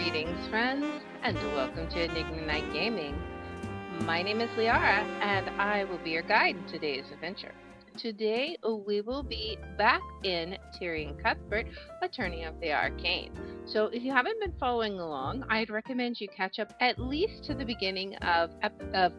Greetings, friends, and welcome to Enigma Night Gaming. My name is Liara, and I will be your guide in today's adventure. Today, we will be back in Tyrion Cuthbert, Attorney of the Arcane. So, if you haven't been following along, I'd recommend you catch up at least to the beginning of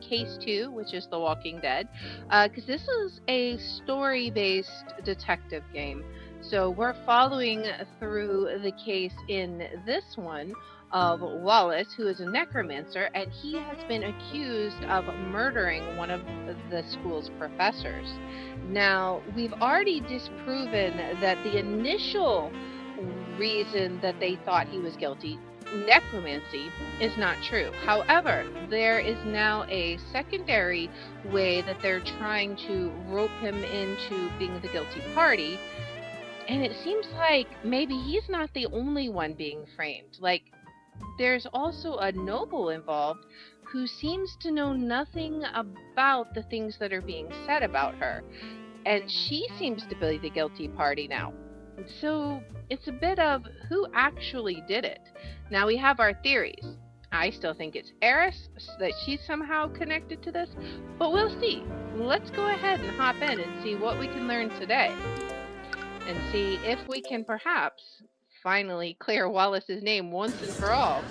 Case 2, which is The Walking Dead, because this is a story-based detective game. So we're following through the case in this one of Wallace, who is a necromancer, and he has been accused of murdering one of the school's professors. Now, we've already disproven that the initial reason that they thought he was guilty, necromancy, is not true. However, there is now a secondary way that they're trying to rope him into being the guilty party. And it seems like maybe he's not the only one being framed. Like, there's also a noble involved who seems to know nothing about the things that are being said about her. And she seems to be the guilty party now. So it's a bit of who actually did it. Now we have our theories. I still think it's Eris, that she's somehow connected to this, but we'll see. Let's go ahead and hop in and see what we can learn today. And see if we can perhaps finally clear Wallace's name once and for all.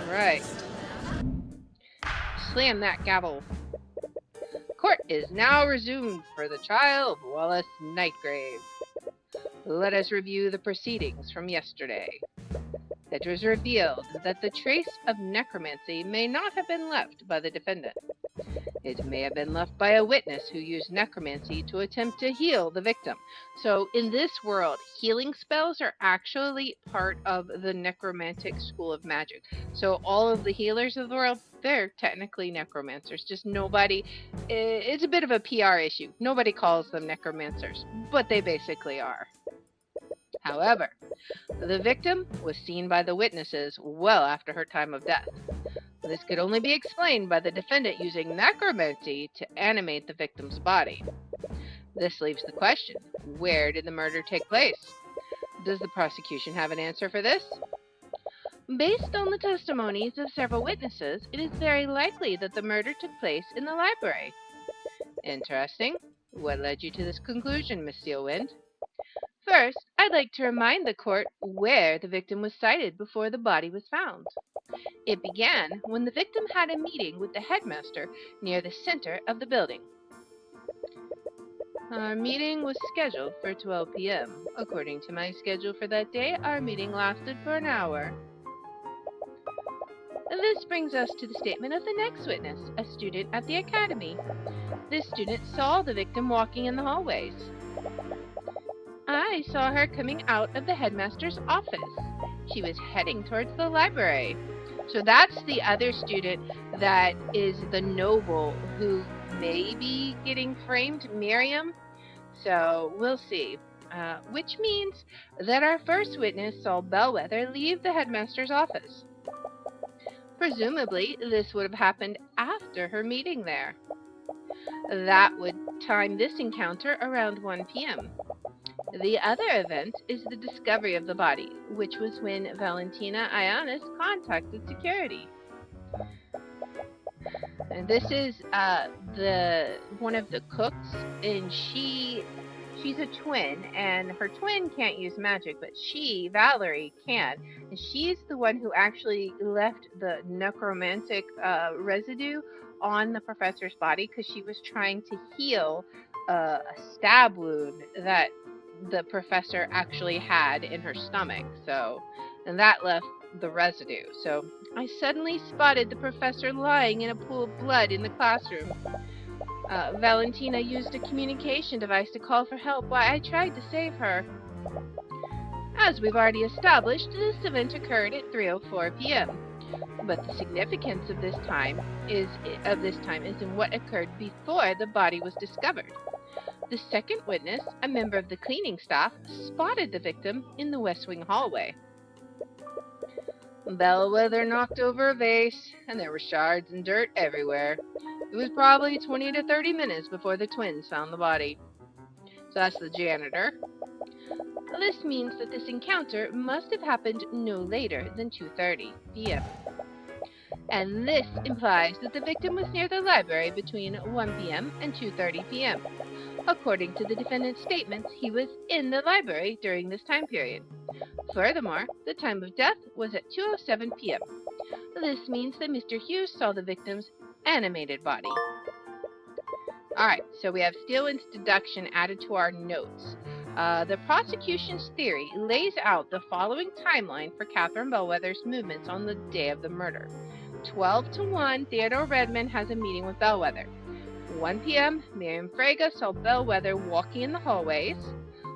Alright. Slam that gavel. Court is now resumed for the trial of Wallace Nightgrave. Let us review the proceedings from yesterday. It was revealed that the trace of necromancy may not have been left by the defendant. It may have been left by a witness who used necromancy to attempt to heal the victim. So in this world, healing spells are actually part of the necromantic school of magic. So all of the healers of the world, they're technically necromancers. Just nobody, it's a bit of a PR issue. Nobody calls them necromancers, but they basically are. However, the victim was seen by the witnesses well after her time of death. This could only be explained by the defendant using necromancy to animate the victim's body. This leaves the question, where did the murder take place? Does the prosecution have an answer for this? Based on the testimonies of several witnesses, it is very likely that the murder took place in the library. Interesting. What led you to this conclusion, Miss Steelwind? First, I'd like to remind the court where the victim was sighted before the body was found. It began when the victim had a meeting with the headmaster near the center of the building. Our meeting was scheduled for 12 p.m. According to my schedule for that day, our meeting lasted for an hour. This brings us to the statement of the next witness, a student at the academy. This student saw the victim walking in the hallways. I saw her coming out of the headmaster's office. She was heading towards the library. So that's the other student that is the noble who may be getting framed, Miriam. So we'll see. Which means that our first witness saw Bellwether leave the headmaster's office. Presumably, this would have happened after her meeting there. That would time this encounter around 1 p.m. The other event is the discovery of the body, which was when Valentina Ionis contacted security. And this is one of the cooks, and she's a twin, and her twin can't use magic, but Valerie, can. And she's the one who actually left the necromantic residue on the professor's body because she was trying to heal a stab wound that the professor actually had in her stomach. And that left the residue. So I suddenly spotted the professor lying in a pool of blood in the classroom. Valentina used a communication device to call for help while I tried to save her. As we've already established, this event occurred at 3:04 p.m. But the significance of this time is in what occurred before the body was discovered. The second witness, a member of the cleaning staff, spotted the victim in the West Wing hallway. Bellwether knocked over a vase, and there were shards and dirt everywhere. It was probably 20 to 30 minutes before the twins found the body. So that's the janitor. This means that this encounter must have happened no later than 2:30 p.m. And this implies that the victim was near the library between 1 p.m. and 2:30 p.m. According to the defendant's statements, he was in the library during this time period. Furthermore, the time of death was at 2:07 p.m. This means that Mr. Hughes saw the victim's animated body. Alright, so we have Steelman's deduction added to our notes. The prosecution's theory lays out the following timeline for Catherine Bellwether's movements on the day of the murder. 12 to 1, Theodore Redmond has a meeting with Bellwether. 1 p.m., Miriam Frega saw Bellwether walking in the hallways.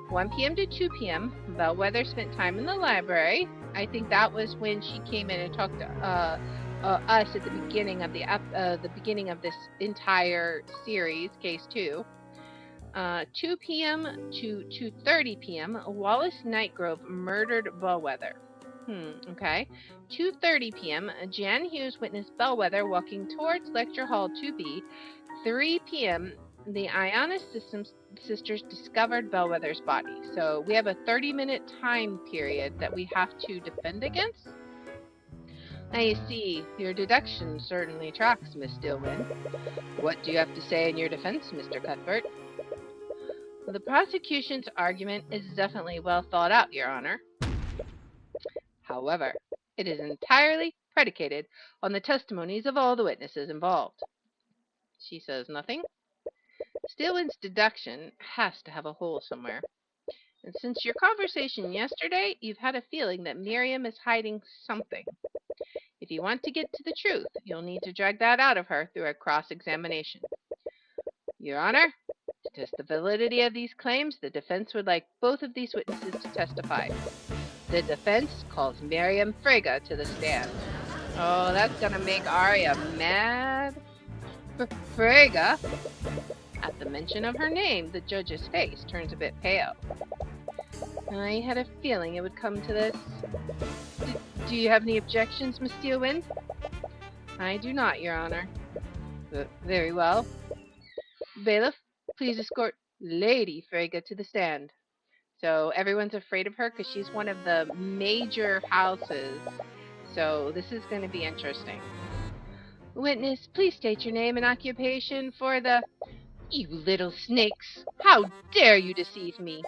1 p.m. to 2 p.m., Bellwether spent time in the library. I think that was when she came in and talked to us at the beginning of this entire series, case 2. 2 p.m. to 2:30 p.m., Wallace Nightgrove murdered Bellwether. Okay. 2:30 p.m., Jan Hughes witnessed Bellwether walking towards Lecture Hall 2B. 3 p.m., the Ionis sisters discovered Bellwether's body. So we have a 30-minute time period that we have to defend against. Now you see, your deduction certainly tracks, Miss Stillman. What do you have to say in your defense, Mr. Cuthbert? The prosecution's argument is definitely well thought out, Your Honor. However, it is entirely predicated on the testimonies of all the witnesses involved. She says nothing. Stillman's deduction has to have a hole somewhere. And since your conversation yesterday, you've had a feeling that Miriam is hiding something. If you want to get to the truth, you'll need to drag that out of her through a cross-examination. Your Honor, to test the validity of these claims, the defense would like both of these witnesses to testify. The defense calls Miriam Frega to the stand. Oh, that's gonna make Arya mad. Frega? At the mention of her name, the judge's face turns a bit pale. I had a feeling it would come to this. Do you have any objections, Miss Steelwind? I do not, Your Honor. Very well. Bailiff, please escort Lady Frega to the stand. So everyone's afraid of her because she's one of the major houses. So this is going to be interesting. Witness, please state your name and occupation for the... You little snakes! How dare you deceive me?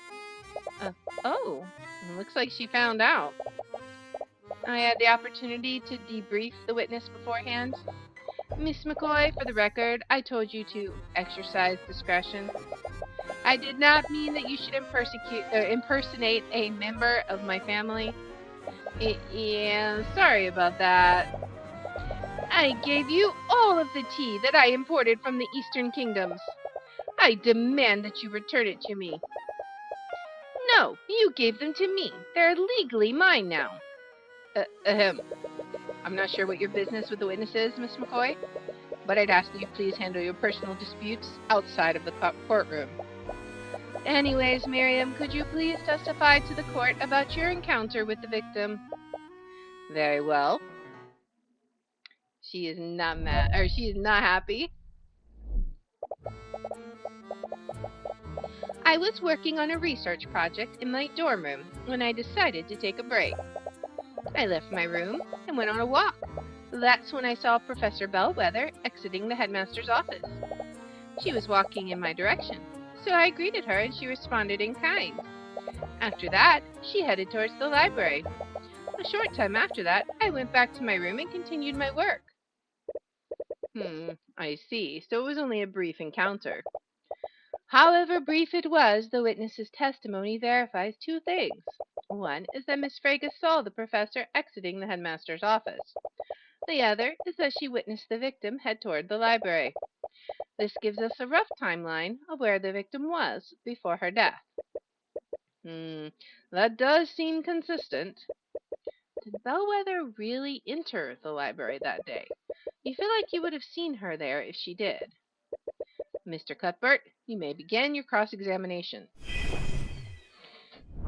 Oh, looks like she found out. I had the opportunity to debrief the witness beforehand. Miss McCoy, for the record, I told you to exercise discretion. I did not mean that you should impersonate a member of my family. Yeah, sorry about that. I gave you all of the tea that I imported from the Eastern Kingdoms. I demand that you return it to me. No, you gave them to me. They're legally mine now. I'm not sure what your business with the witness is, Miss McCoy, but I'd ask that you please handle your personal disputes outside of the courtroom. Anyways, Miriam, could you please testify to the court about your encounter with the victim? Very well. She is not mad, or she is not happy. I was working on a research project in my dorm room when I decided to take a break. I left my room and went on a walk. That's when I saw Professor Bellwether exiting the headmaster's office. She was walking in my direction, so I greeted her and she responded in kind. After that, she headed towards the library. A short time after that, I went back to my room and continued my work. I see. So it was only a brief encounter. However brief it was, the witness's testimony verifies two things. One is that Miss Frega saw the professor exiting the headmaster's office. The other is that she witnessed the victim head toward the library. This gives us a rough timeline of where the victim was before her death. That does seem consistent. Did Bellwether really enter the library that day? You feel like you would have seen her there if she did. Mr. Cuthbert, you may begin your cross-examination.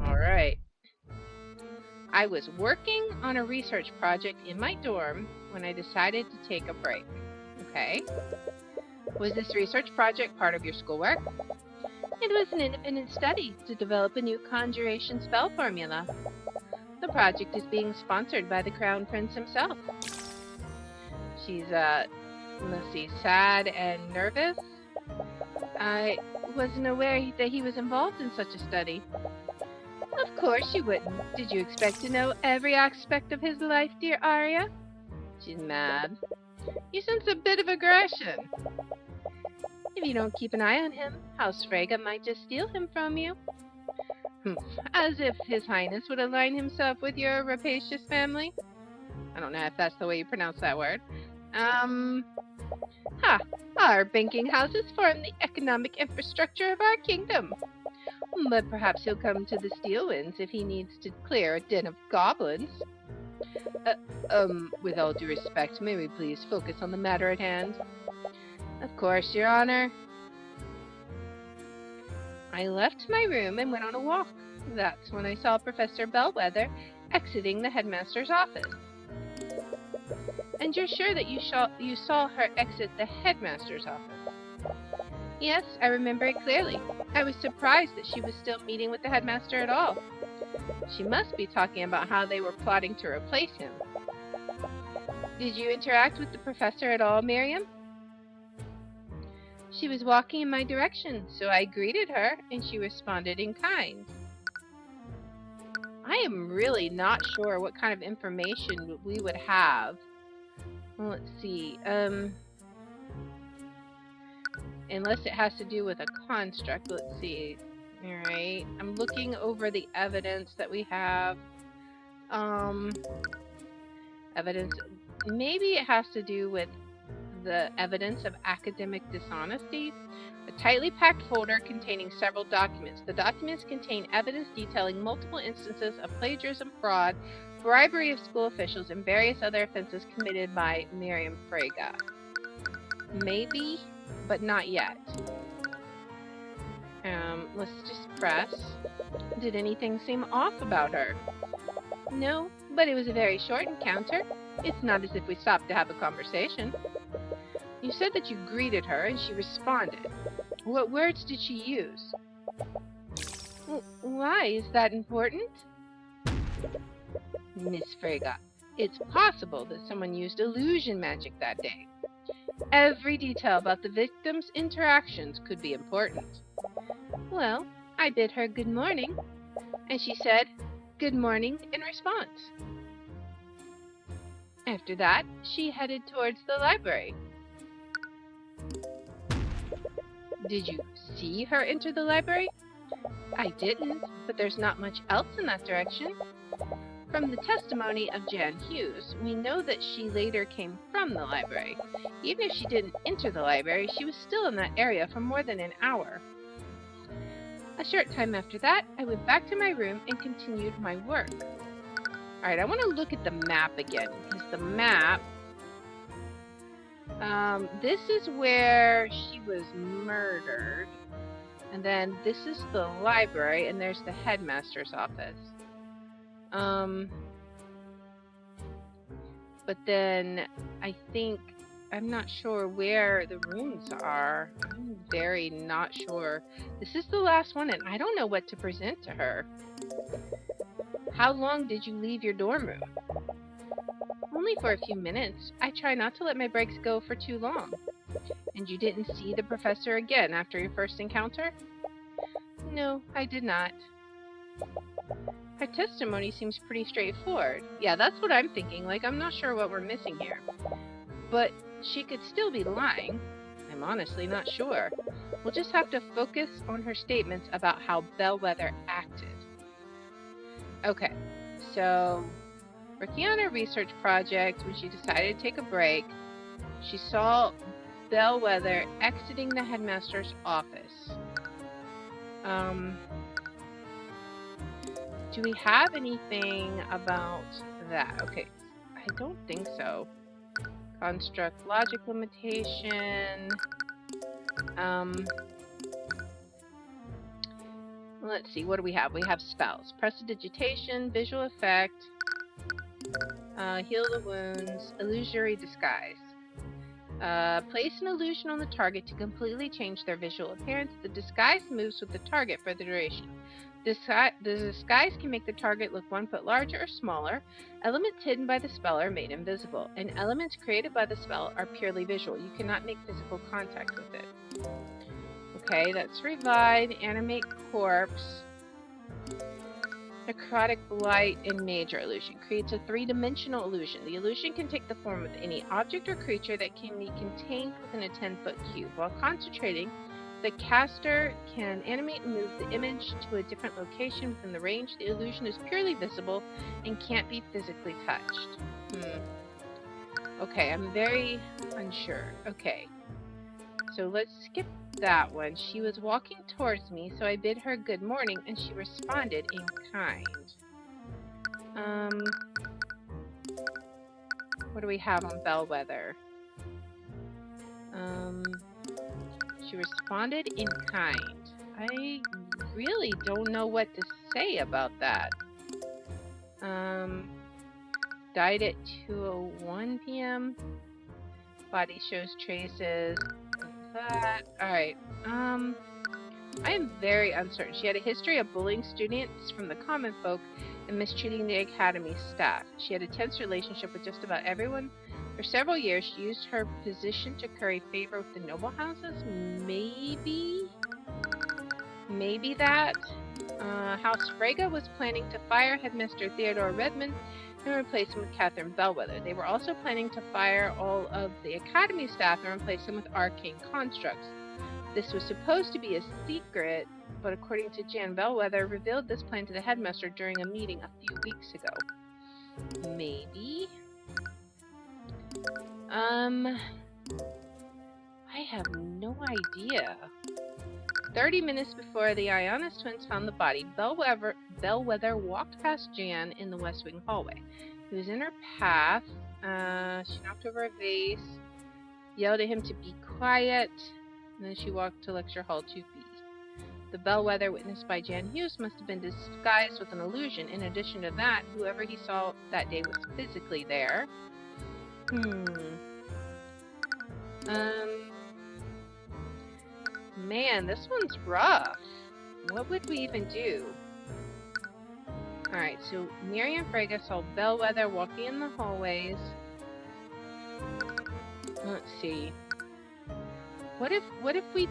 All right. I was working on a research project in my dorm when I decided to take a break. Okay. Was this research project part of your schoolwork? It was an independent study to develop a new conjuration spell formula. The project is being sponsored by the Crown Prince himself. She's, let's see, sad and nervous. I wasn't aware that he was involved in such a study. Of course you wouldn't. Did you expect to know every aspect of his life, dear Arya? She's mad. You sense a bit of aggression. If you don't keep an eye on him, House Frega might just steal him from you. As if His Highness would align himself with your rapacious family. I don't know if that's the way you pronounce that word. Our banking houses form the economic infrastructure of our kingdom. But perhaps he'll come to the Steel Winds if he needs to clear a den of goblins. With all due respect, may we please focus on the matter at hand? Of course, Your Honor. I left my room and went on a walk. That's when I saw Professor Bellwether exiting the headmaster's office. And you're sure that you saw her exit the headmaster's office? Yes, I remember it clearly. I was surprised that she was still meeting with the headmaster at all. She must be talking about how they were plotting to replace him. Did you interact with the professor at all, Miriam? She was walking in my direction, so I greeted her, and she responded in kind. I am really not sure what kind of information we would have. Well, let's see. Unless it has to do with a construct. Let's see. Alright. I'm looking over the evidence that we have. Evidence. Maybe it has to do with the evidence of academic dishonesty. A tightly packed folder containing several documents. The documents contain evidence detailing multiple instances of plagiarism, fraud, bribery of school officials, and various other offenses committed by Miriam Frega. Maybe, but not yet. Let's just press. Did anything seem off about her? No, but it was a very short encounter. It's not as if we stopped to have a conversation. You said that you greeted her and she responded. What words did she use? Why is that important? Miss Frega, it's possible that someone used illusion magic that day. Every detail about the victim's interactions could be important. Well, I bid her good morning, and she said good morning in response. After that, she headed towards the library. Did you see her enter the library? I didn't, but there's not much else in that direction. From the testimony of Jan Hughes, we know that she later came from the library. Even if she didn't enter the library, she was still in that area for more than an hour. A short time after that, I went back to my room and continued my work. Alright, I want to look at the map again, because the map... this is where she was murdered. And then this is the library, and there's the headmaster's office. But then I think I'm not sure where the rooms are. I'm very not sure. This is the last one, and I don't know what to present to her. How long did you leave your dorm room? Only for a few minutes. I try not to let my breaks go for too long. And you didn't see the professor again after your first encounter? No, I did not. Her testimony seems pretty straightforward. Yeah, that's what I'm thinking. Like, I'm not sure what we're missing here. But she could still be lying. I'm honestly not sure. We'll just have to focus on her statements about how Bellwether acted. Okay, so working on a research project, when she decided to take a break, she saw Bellwether exiting the headmaster's office. Do we have anything about that? Okay, I don't think so. Construct logic limitation. Let's see, what do we have? We have spells. Prestidigitation, visual effect, heal the wounds, illusory disguise. Place an illusion on the target to completely change their visual appearance. The disguise moves with the target for the duration. The disguise can make the target look 1 foot larger or smaller. Elements hidden by the spell are made invisible, and elements created by the spell are purely visual. You cannot make physical contact with it. Okay, that's revive, animate corpse, necrotic blight, and major illusion. Creates a 3-dimensional illusion. The illusion can take the form of any object or creature that can be contained within a 10-foot cube. While concentrating, the caster can animate and move the image to a different location within the range. The illusion is purely visible and can't be physically touched. Okay, I'm very unsure. Okay, so let's skip that one. She was walking towards me, so I bid her good morning, and she responded in kind. What do we have on Bellwether? She responded in kind. I really don't know what to say about that. Died at 2:01 p.m. Body shows traces of that. Alright. I am very uncertain. She had a history of bullying students from the common folk and mistreating the academy staff. She had a tense relationship with just about everyone. For several years, she used her position to curry favor with the noble houses. Maybe that. House Frega was planning to fire Headmaster Theodore Redmond and replace him with Catherine Bellwether. They were also planning to fire all of the academy staff and replace them with arcane constructs. This was supposed to be a secret, but according to Jan, Bellwether revealed this plan to the headmaster during a meeting a few weeks ago. Maybe? I have no idea. 30 minutes before the Ionis twins found the body, Bellwether walked past Jan in the West Wing hallway. He was in her path. She knocked over a vase, yelled at him to be quiet, and then she walked to Lecture Hall 2B. The Bellwether witnessed by Jan Hughes must have been disguised with an illusion. In addition to that, whoever he saw that day was physically there. Man, this one's rough. What would we even do? Alright, so Miriam Frega saw Bellwether walking in the hallways. Let's see. What if we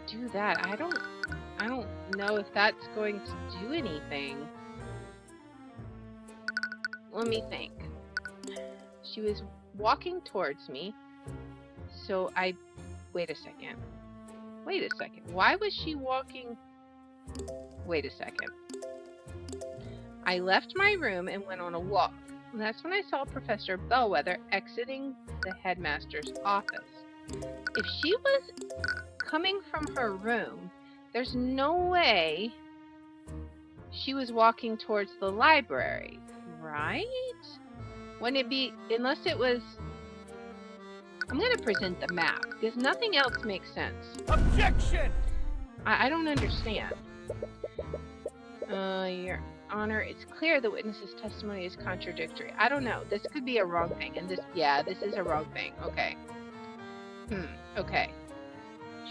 do that? I don't know if that's going to do anything. Let me think. She was walking towards me, so wait a second. Why was she walking? Wait a second. I left my room and went on a walk. That's when I saw Professor Bellwether exiting the headmaster's office. If she was coming from her room, there's no way she was walking towards the library, right? Wouldn't it be, unless it was... I'm going to present the map, because nothing else makes sense. Objection! I don't understand. Your Honor, it's clear the witness's testimony is contradictory. I don't know. This could be a wrong thing, and this is a wrong thing. Okay. Okay.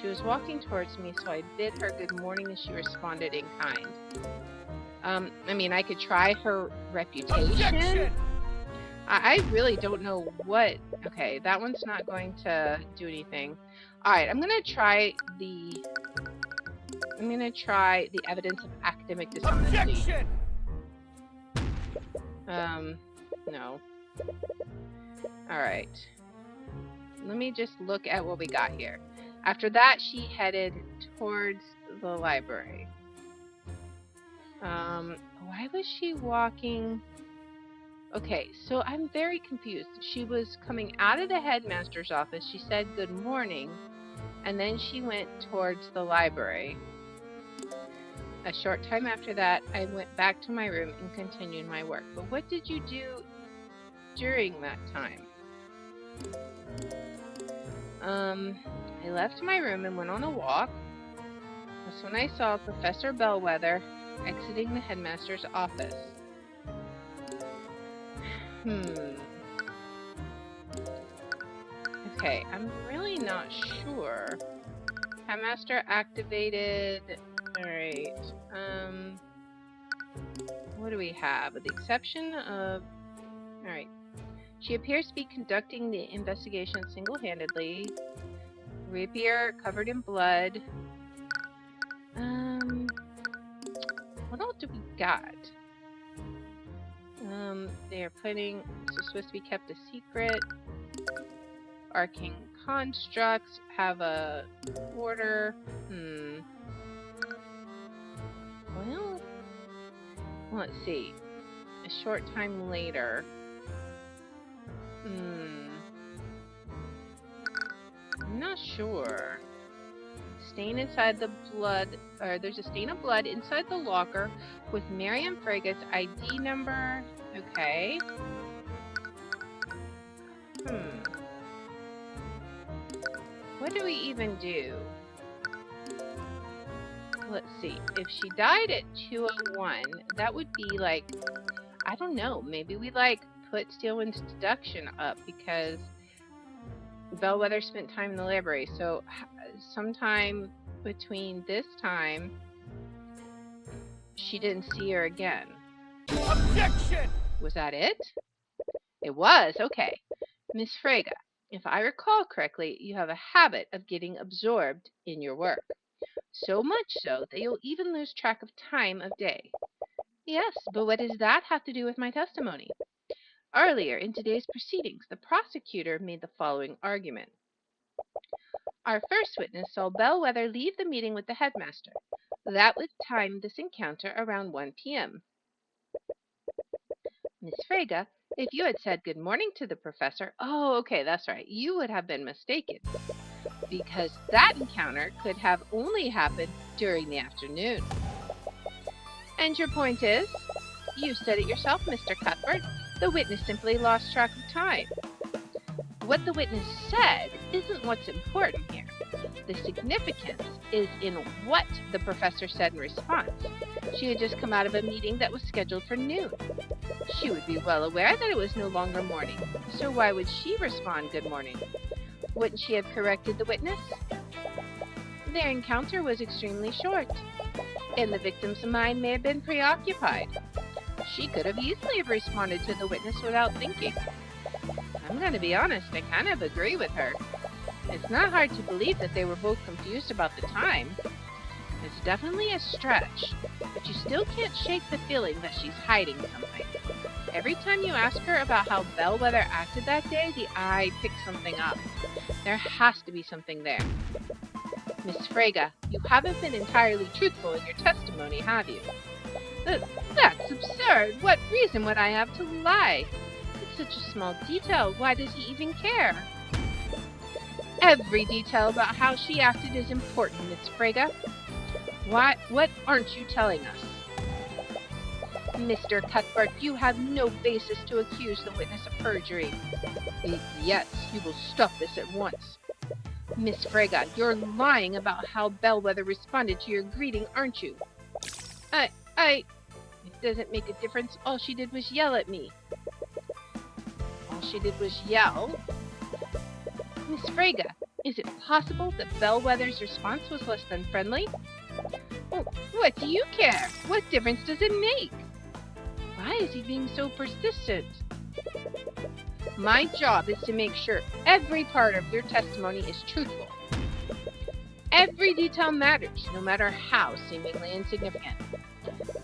She was walking towards me, so I bid her good morning, and she responded in kind. I mean, I could try her reputation. Objection! I really don't know what... Okay, that one's not going to do anything. Alright, I'm gonna try the evidence of academic dishonesty. Objection! No. Alright. Let me just look at what we got here. After that, she headed towards the library. Why was she walking... Okay, so I'm very confused. She was coming out of the headmaster's office. She said good morning, and then she went towards the library. A short time after that, I went back to my room and continued my work. But what did you do during that time? I left my room and went on a walk. That's when I saw Professor Bellwether exiting the headmaster's office. Okay, I'm really not sure. Headmaster activated. Alright. What do we have? With the exception of... Alright. She appears to be conducting the investigation single-handedly. Rapier covered in blood. What else do we got? They're putting... This is supposed to be kept a secret. Arcane constructs have a order. Well, let's see. A short time later. I'm not sure. Stain inside the blood, or there's a stain of blood inside the locker with Miriam Frega's ID number. Okay. What do we even do? Let's see. If she died at 2:01, that would be like, I don't know, maybe we like put Steelwind's deduction up because Bellwether spent time in the library. So sometime between this time, she didn't see her again. Objection! Was that it? It was. Okay. Miss Frega, if I recall correctly, you have a habit of getting absorbed in your work. So much so that you'll even lose track of time of day. Yes, but what does that have to do with my testimony? Earlier in today's proceedings, the prosecutor made the following argument. Our first witness saw Bellwether leave the meeting with the headmaster. That would time this encounter around 1 p.m. Miss Frega, if you had said good morning to the professor, oh, okay, that's right, you would have been mistaken, because that encounter could have only happened during the afternoon. And your point is? You said it yourself, Mr. Cuthbert. The witness simply lost track of time. What the witness said isn't what's important here. The significance is in what the professor said in response. She had just come out of a meeting that was scheduled for noon. She would be well aware that it was no longer morning, so why would she respond good morning? Wouldn't she have corrected the witness? Their encounter was extremely short, and the victim's mind may have been preoccupied. She could have easily have responded to the witness without thinking. I'm going to be honest, I kind of agree with her. It's not hard to believe that they were both confused about the time. It's definitely a stretch, but you still can't shake the feeling that she's hiding something. Every time you ask her about how Bellwether acted that day, the eye picks something up. There has to be something there. Miss Frega, you haven't been entirely truthful in your testimony, have you? That's absurd. What reason would I have to lie? It's such a small detail. Why does he even care? Every detail about how she acted is important, Miss Frega. What aren't you telling us? Mr. Cuthbert, you have no basis to accuse the witness of perjury. Yes, you will stop this at once. Miss Frega, you're lying about how Bellwether responded to your greeting, aren't you? It doesn't make a difference. All she did was yell at me. All she did was yell? Miss Frega, is it possible that Bellwether's response was less than friendly? Oh, what do you care? What difference does it make? Why is he being so persistent? My job is to make sure every part of your testimony is truthful. Every detail matters, no matter how seemingly insignificant.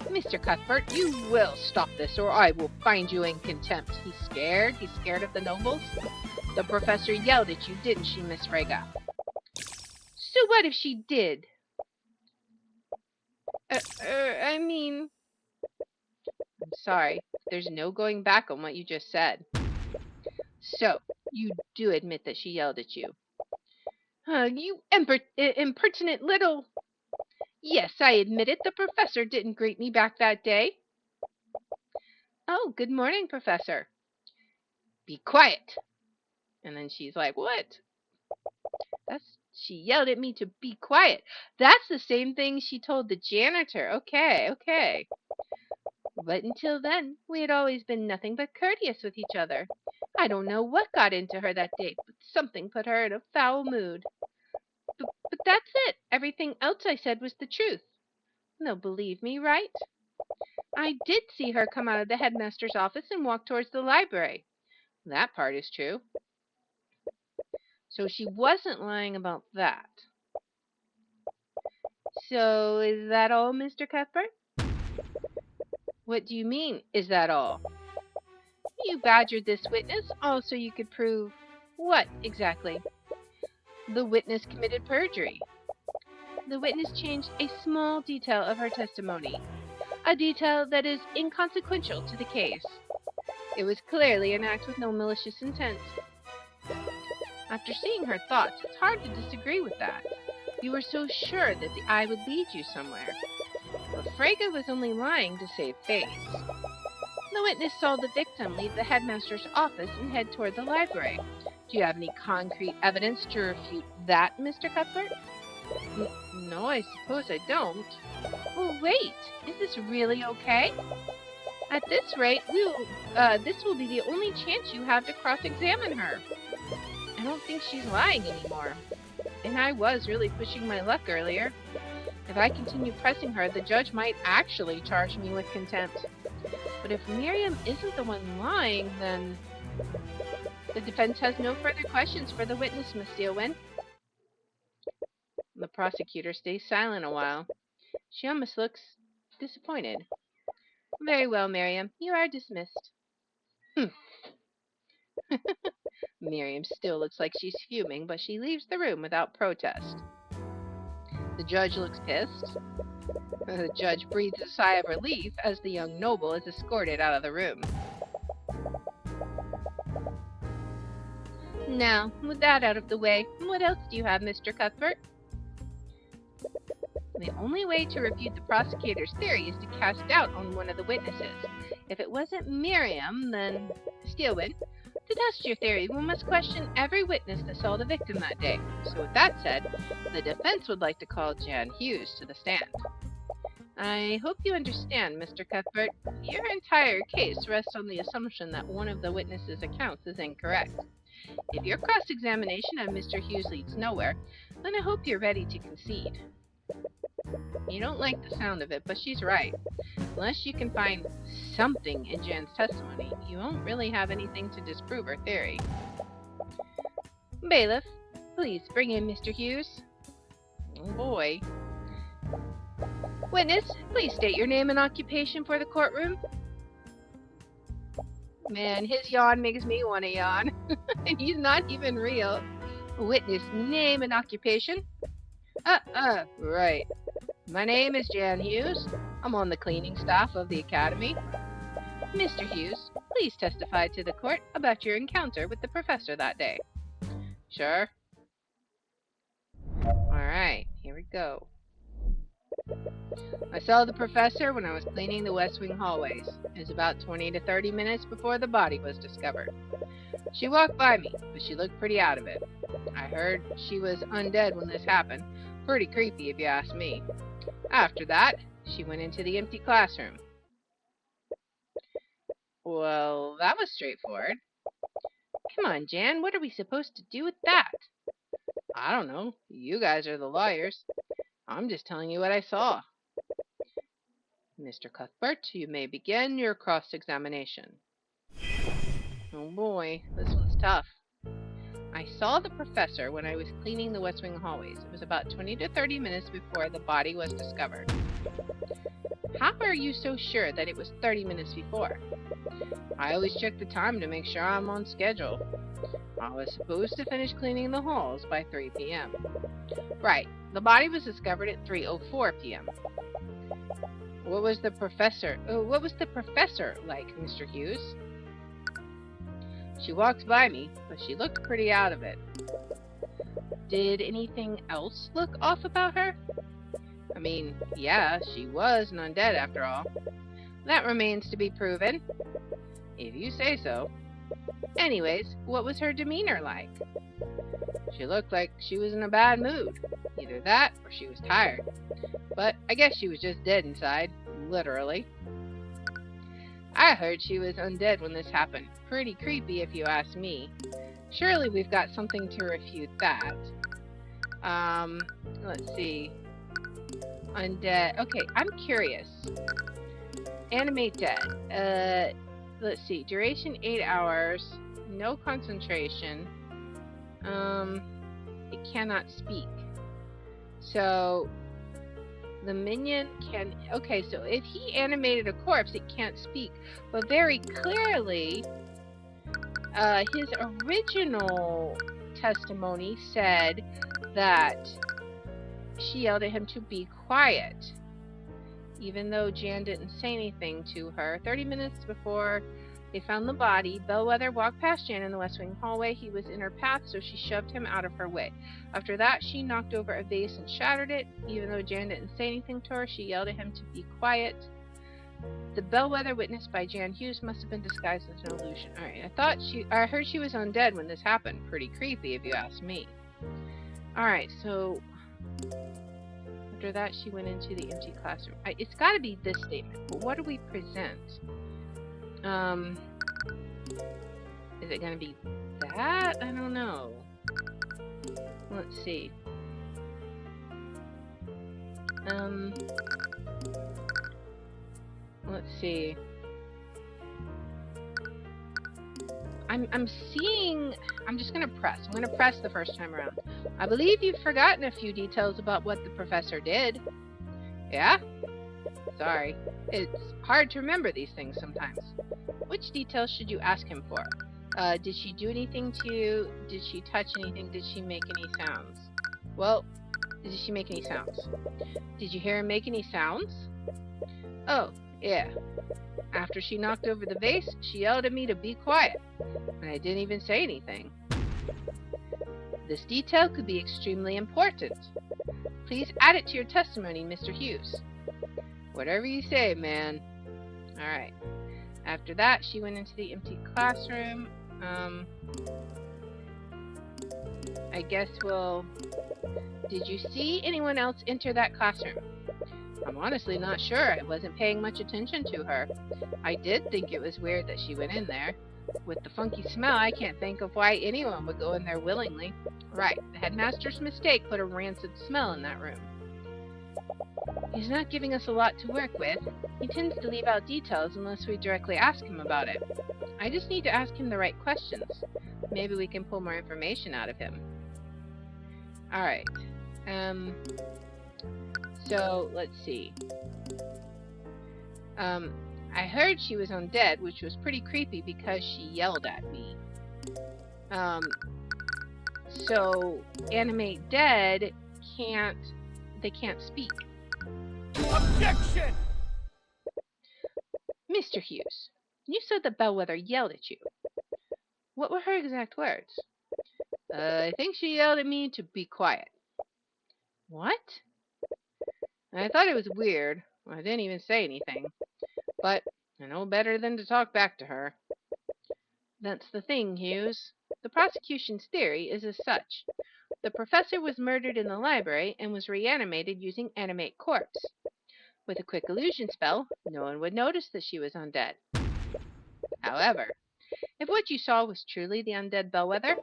Mr. Cuthbert, you will stop this or I will find you in contempt. He's scared? He's scared of the nobles? The professor yelled at you, didn't she, Miss Frega? So what if she did? I mean... I'm sorry. There's no going back on what you just said. So, you do admit that she yelled at you. You impertinent little... Yes, I admit it. The professor didn't greet me back that day. Oh, good morning, Professor. Be quiet. And then she's like, what? She yelled at me to be quiet. That's the same thing she told the janitor. Okay. But until then, we had always been nothing but courteous with each other. I don't know what got into her that day, but something put her in a foul mood. But that's it. Everything else I said was the truth. They'll believe me, right? I did see her come out of the headmaster's office and walk towards the library. That part is true. So she wasn't lying about that. So is that all, Mr. Cuthbert? What do you mean, is that all? You badgered this witness all so you could prove what exactly? The witness committed perjury. The witness changed a small detail of her testimony, a detail that is inconsequential to the case. It was clearly an act with no malicious intent. After seeing her thoughts, it's hard to disagree with that. You were so sure that the eye would lead you somewhere. But Frega was only lying to save face. The witness saw the victim leave the headmaster's office and head toward the library. Do you have any concrete evidence to refute that, Mr. Cuthbert? No, I suppose I don't. Well, wait. Is this really okay? At this rate, this will be the only chance you have to cross-examine her. I don't think she's lying anymore. And I was really pushing my luck earlier. If I continue pressing her, the judge might actually charge me with contempt. But if Miriam isn't the one lying, then the defense has no further questions for the witness, Miss Steelwind. The prosecutor stays silent a while. She almost looks disappointed. Very well, Miriam. You are dismissed. Miriam still looks like she's fuming, but she leaves the room without protest. The judge looks pissed. The judge breathes a sigh of relief as the young noble is escorted out of the room. Now, with that out of the way, what else do you have, Mr. Cuthbert? The only way to refute the prosecutor's theory is to cast doubt on one of the witnesses. If it wasn't Miriam, then Steelwind. To test your theory, we must question every witness that saw the victim that day. So with that said, the defense would like to call Jan Hughes to the stand. I hope you understand, Mr. Cuthbert. Your entire case rests on the assumption that one of the witness's accounts is incorrect. If your cross-examination of Mr. Hughes leads nowhere, then I hope you're ready to concede. You don't like the sound of it, but she's right. Unless you can find something in Jan's testimony, you won't really have anything to disprove her theory. Bailiff, please bring in Mr. Hughes. Oh boy. Witness, please state your name and occupation for the courtroom. Man, his yawn makes me want to yawn. And he's not even real. Witness, name and occupation. Right. My name is Jan Hughes. I'm on the cleaning staff of the Academy. Mr. Hughes, please testify to the court about your encounter with the professor that day. Sure. Alright, here we go. I saw the professor when I was cleaning the West Wing hallways. It was about 20 to 30 minutes before the body was discovered. She walked by me, but she looked pretty out of it. I heard she was undead when this happened. Pretty creepy if you ask me. After that, she went into the empty classroom. Well, that was straightforward. Come on, Jan, what are we supposed to do with that? I don't know. You guys are the lawyers. I'm just telling you what I saw. Mr. Cuthbert, you may begin your cross-examination. Oh boy, this one's tough. I saw the professor when I was cleaning the West Wing hallways. It was about 20 to 30 minutes before the body was discovered. How are you so sure that it was 30 minutes before? I always check the time to make sure I'm on schedule. I was supposed to finish cleaning the halls by 3 p.m. Right, the body was discovered at 3:04 p.m. What was the professor like, Mr. Hughes? She walked by me, but she looked pretty out of it. Did anything else look off about her? I mean, yeah, she was an undead after all. That remains to be proven. If you say so. Anyways, what was her demeanor like? She looked like she was in a bad mood. Either that, or she was tired. But I guess she was just dead inside, literally. I heard she was undead when this happened. Pretty creepy if you ask me. Surely we've got something to refute that. Let's see. Undead. Okay, I'm curious. Animate dead. Let's see. Duration 8 hours. No concentration. It cannot speak. So the minion can. Okay, so if he animated a corpse, it can't speak. But very clearly, his original testimony said that she yelled at him to be quiet. Even though Jan didn't say anything to her. 30 minutes before they found the body, Bellwether walked past Jan in the West Wing hallway. He was in her path, so she shoved him out of her way. After that, she knocked over a vase and shattered it. Even though Jan didn't say anything to her, she yelled at him to be quiet. The Bellwether witnessed by Jan Hughes must have been disguised as an illusion. Alright, I heard she was undead when this happened. Pretty creepy if you ask me. Alright, so after that she went into the empty classroom. It's gotta be this statement, but what do we present? Is it gonna be that? I don't know. Let's see. Let's see. I'm seeing. I'm just gonna press. I'm gonna press the first time around. I believe you've forgotten a few details about what the professor did. Yeah? Sorry. It's hard to remember these things sometimes. Which details should you ask him for? Did she do anything to you? Did she touch anything? Did she make any sounds? Well, did she make any sounds? Did you hear her make any sounds? Oh, yeah. After she knocked over the vase, she yelled at me to be quiet, and I didn't even say anything. This detail could be extremely important. Please add it to your testimony, Mr. Hughes. Whatever you say, man. Alright. After that, she went into the empty classroom. I guess we'll... Did you see anyone else enter that classroom? I'm honestly not sure. I wasn't paying much attention to her. I did think it was weird that she went in there. With the funky smell, I can't think of why anyone would go in there willingly. Right, the headmaster's mistake put a rancid smell in that room. He's not giving us a lot to work with. He tends to leave out details unless we directly ask him about it. I just need to ask him the right questions. Maybe we can pull more information out of him. Alright. So, let's see. I heard she was undead, which was pretty creepy because she yelled at me. So, animate dead they can't speak. Objection! Mr. Hughes, you said that Bellwether yelled at you. What were her exact words? I think she yelled at me to be quiet. What? I thought it was weird. I didn't even say anything. But I know better than to talk back to her. That's the thing, Hughes. The prosecution's theory is as such. The professor was murdered in the library and was reanimated using animate corpse. With a quick illusion spell, no one would notice that she was undead. However, if what you saw was truly the undead Bellwether,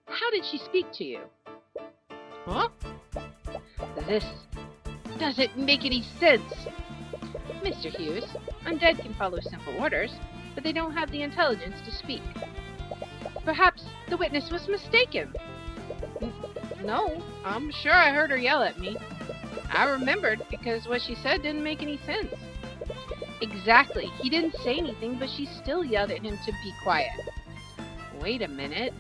how did she speak to you? Huh? This doesn't make any sense. Mr. Hughes, undead can follow simple orders, but they don't have the intelligence to speak. Perhaps the witness was mistaken. No, I'm sure I heard her yell at me. I remembered because what she said didn't make any sense. Exactly. He didn't say anything, but she still yelled at him to be quiet. Wait a minute.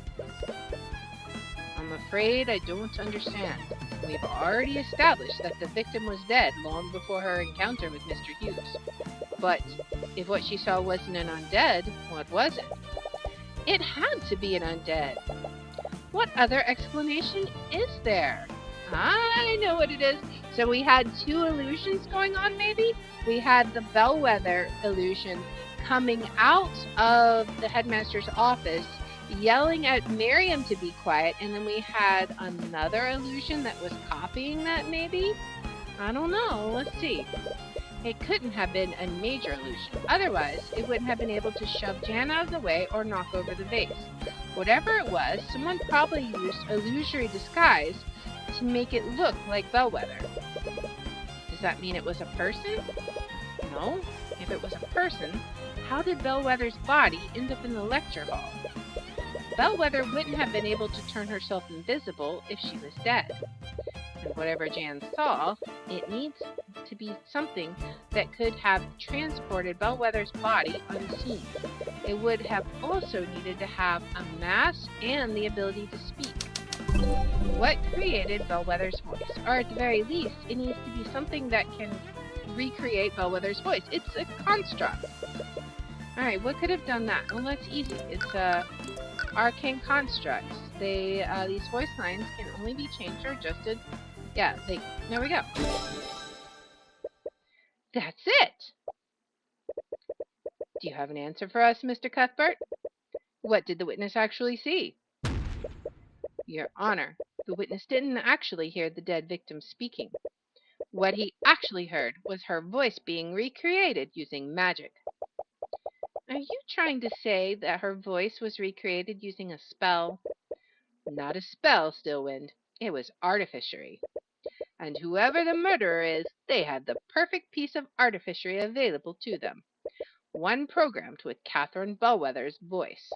I'm afraid I don't understand. We've already established that the victim was dead long before her encounter with Mr. Hughes. But if what she saw wasn't an undead, what was it? It had to be an undead. What other explanation is there? I know what it is. So we had two illusions going on, maybe? We had the Bellwether illusion coming out of the headmaster's office, yelling at Miriam to be quiet, and then we had another illusion that was copying that, maybe? I don't know. Let's see. It couldn't have been a major illusion. Otherwise, it wouldn't have been able to shove Jan out of the way or knock over the vase. Whatever it was, someone probably used illusory disguise to make it look like Bellwether. Does that mean it was a person? No. If it was a person, how did Bellwether's body end up in the lecture hall? Bellwether wouldn't have been able to turn herself invisible if she was dead. And whatever Jan saw, it needs to be something that could have transported Bellwether's body unseen. It would have also needed to have a mask and the ability to speak. What created Bellwether's voice? Or at the very least, it needs to be something that can recreate Bellwether's voice. It's a construct. Alright, what could have done that? Well, that's easy. It's arcane constructs. These voice lines can only be changed or adjusted. Yeah, there we go. That's it! Do you have an answer for us, Mr. Cuthbert? What did the witness actually see? Your Honor, the witness didn't actually hear the dead victim speaking. What he actually heard was her voice being recreated using magic. Are you trying to say that her voice was recreated using a spell? Not a spell, Stillwind. It was artificery. And whoever the murderer is, they had the perfect piece of artificery available to them. One programmed with Catherine Bellwether's voice.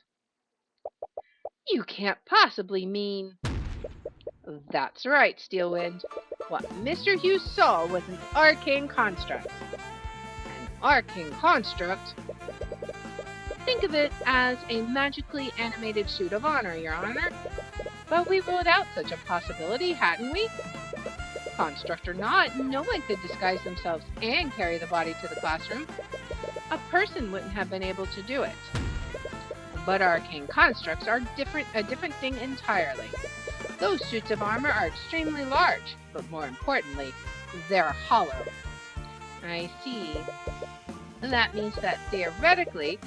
You can't possibly mean... That's right, Steelwind. What Mr. Hughes saw was an arcane construct. An arcane construct? Think of it as a magically animated suit of honor, Your Honor. But we ruled out such a possibility, hadn't we? Construct or not, no one could disguise themselves and carry the body to the classroom. A person wouldn't have been able to do it. But arcane constructs are a different thing entirely. Those suits of armor are extremely large, but more importantly, they're hollow. I see. That means that theoretically,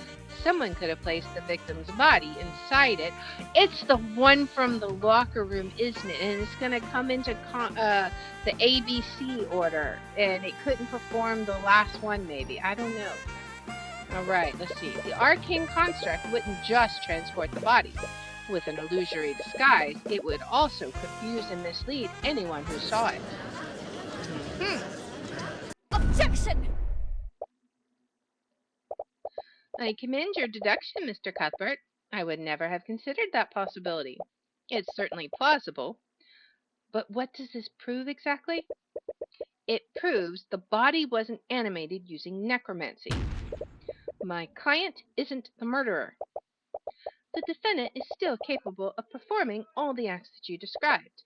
someone could have placed the victim's body inside it. It's the one from the locker room, isn't it? And it's going to come into the ABC order, and it couldn't perform the last one, maybe. I don't know. All right, let's see. The arcane construct wouldn't just transport the body. With an illusory disguise, it would also confuse and mislead anyone who saw it. Objection! I commend your deduction, Mr. Cuthbert. I would never have considered that possibility. It's certainly plausible. But what does this prove exactly? It proves the body wasn't animated using necromancy. My client isn't the murderer. The defendant is still capable of performing all the acts that you described.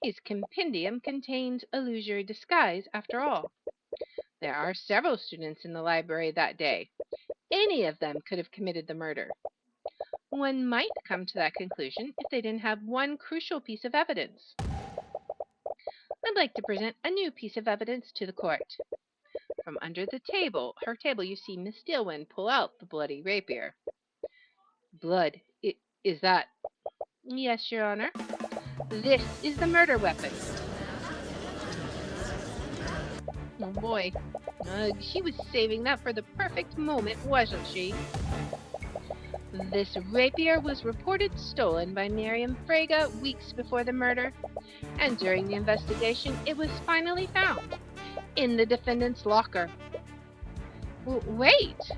His compendium contains illusory disguise, after all. There are several students in the library that day. Any of them could have committed the murder. One might come to that conclusion if they didn't have one crucial piece of evidence. I'd like to present a new piece of evidence to the court. From under the table, her table, you see Miss Steelwind pull out the bloody rapier. Blood. Is that... Yes, Your Honor. This is the murder weapon. Oh boy. She was saving that for the perfect moment, wasn't she? This rapier was reported stolen by Miriam Frega weeks before the murder, and during the investigation, it was finally found in the defendant's locker. Wait!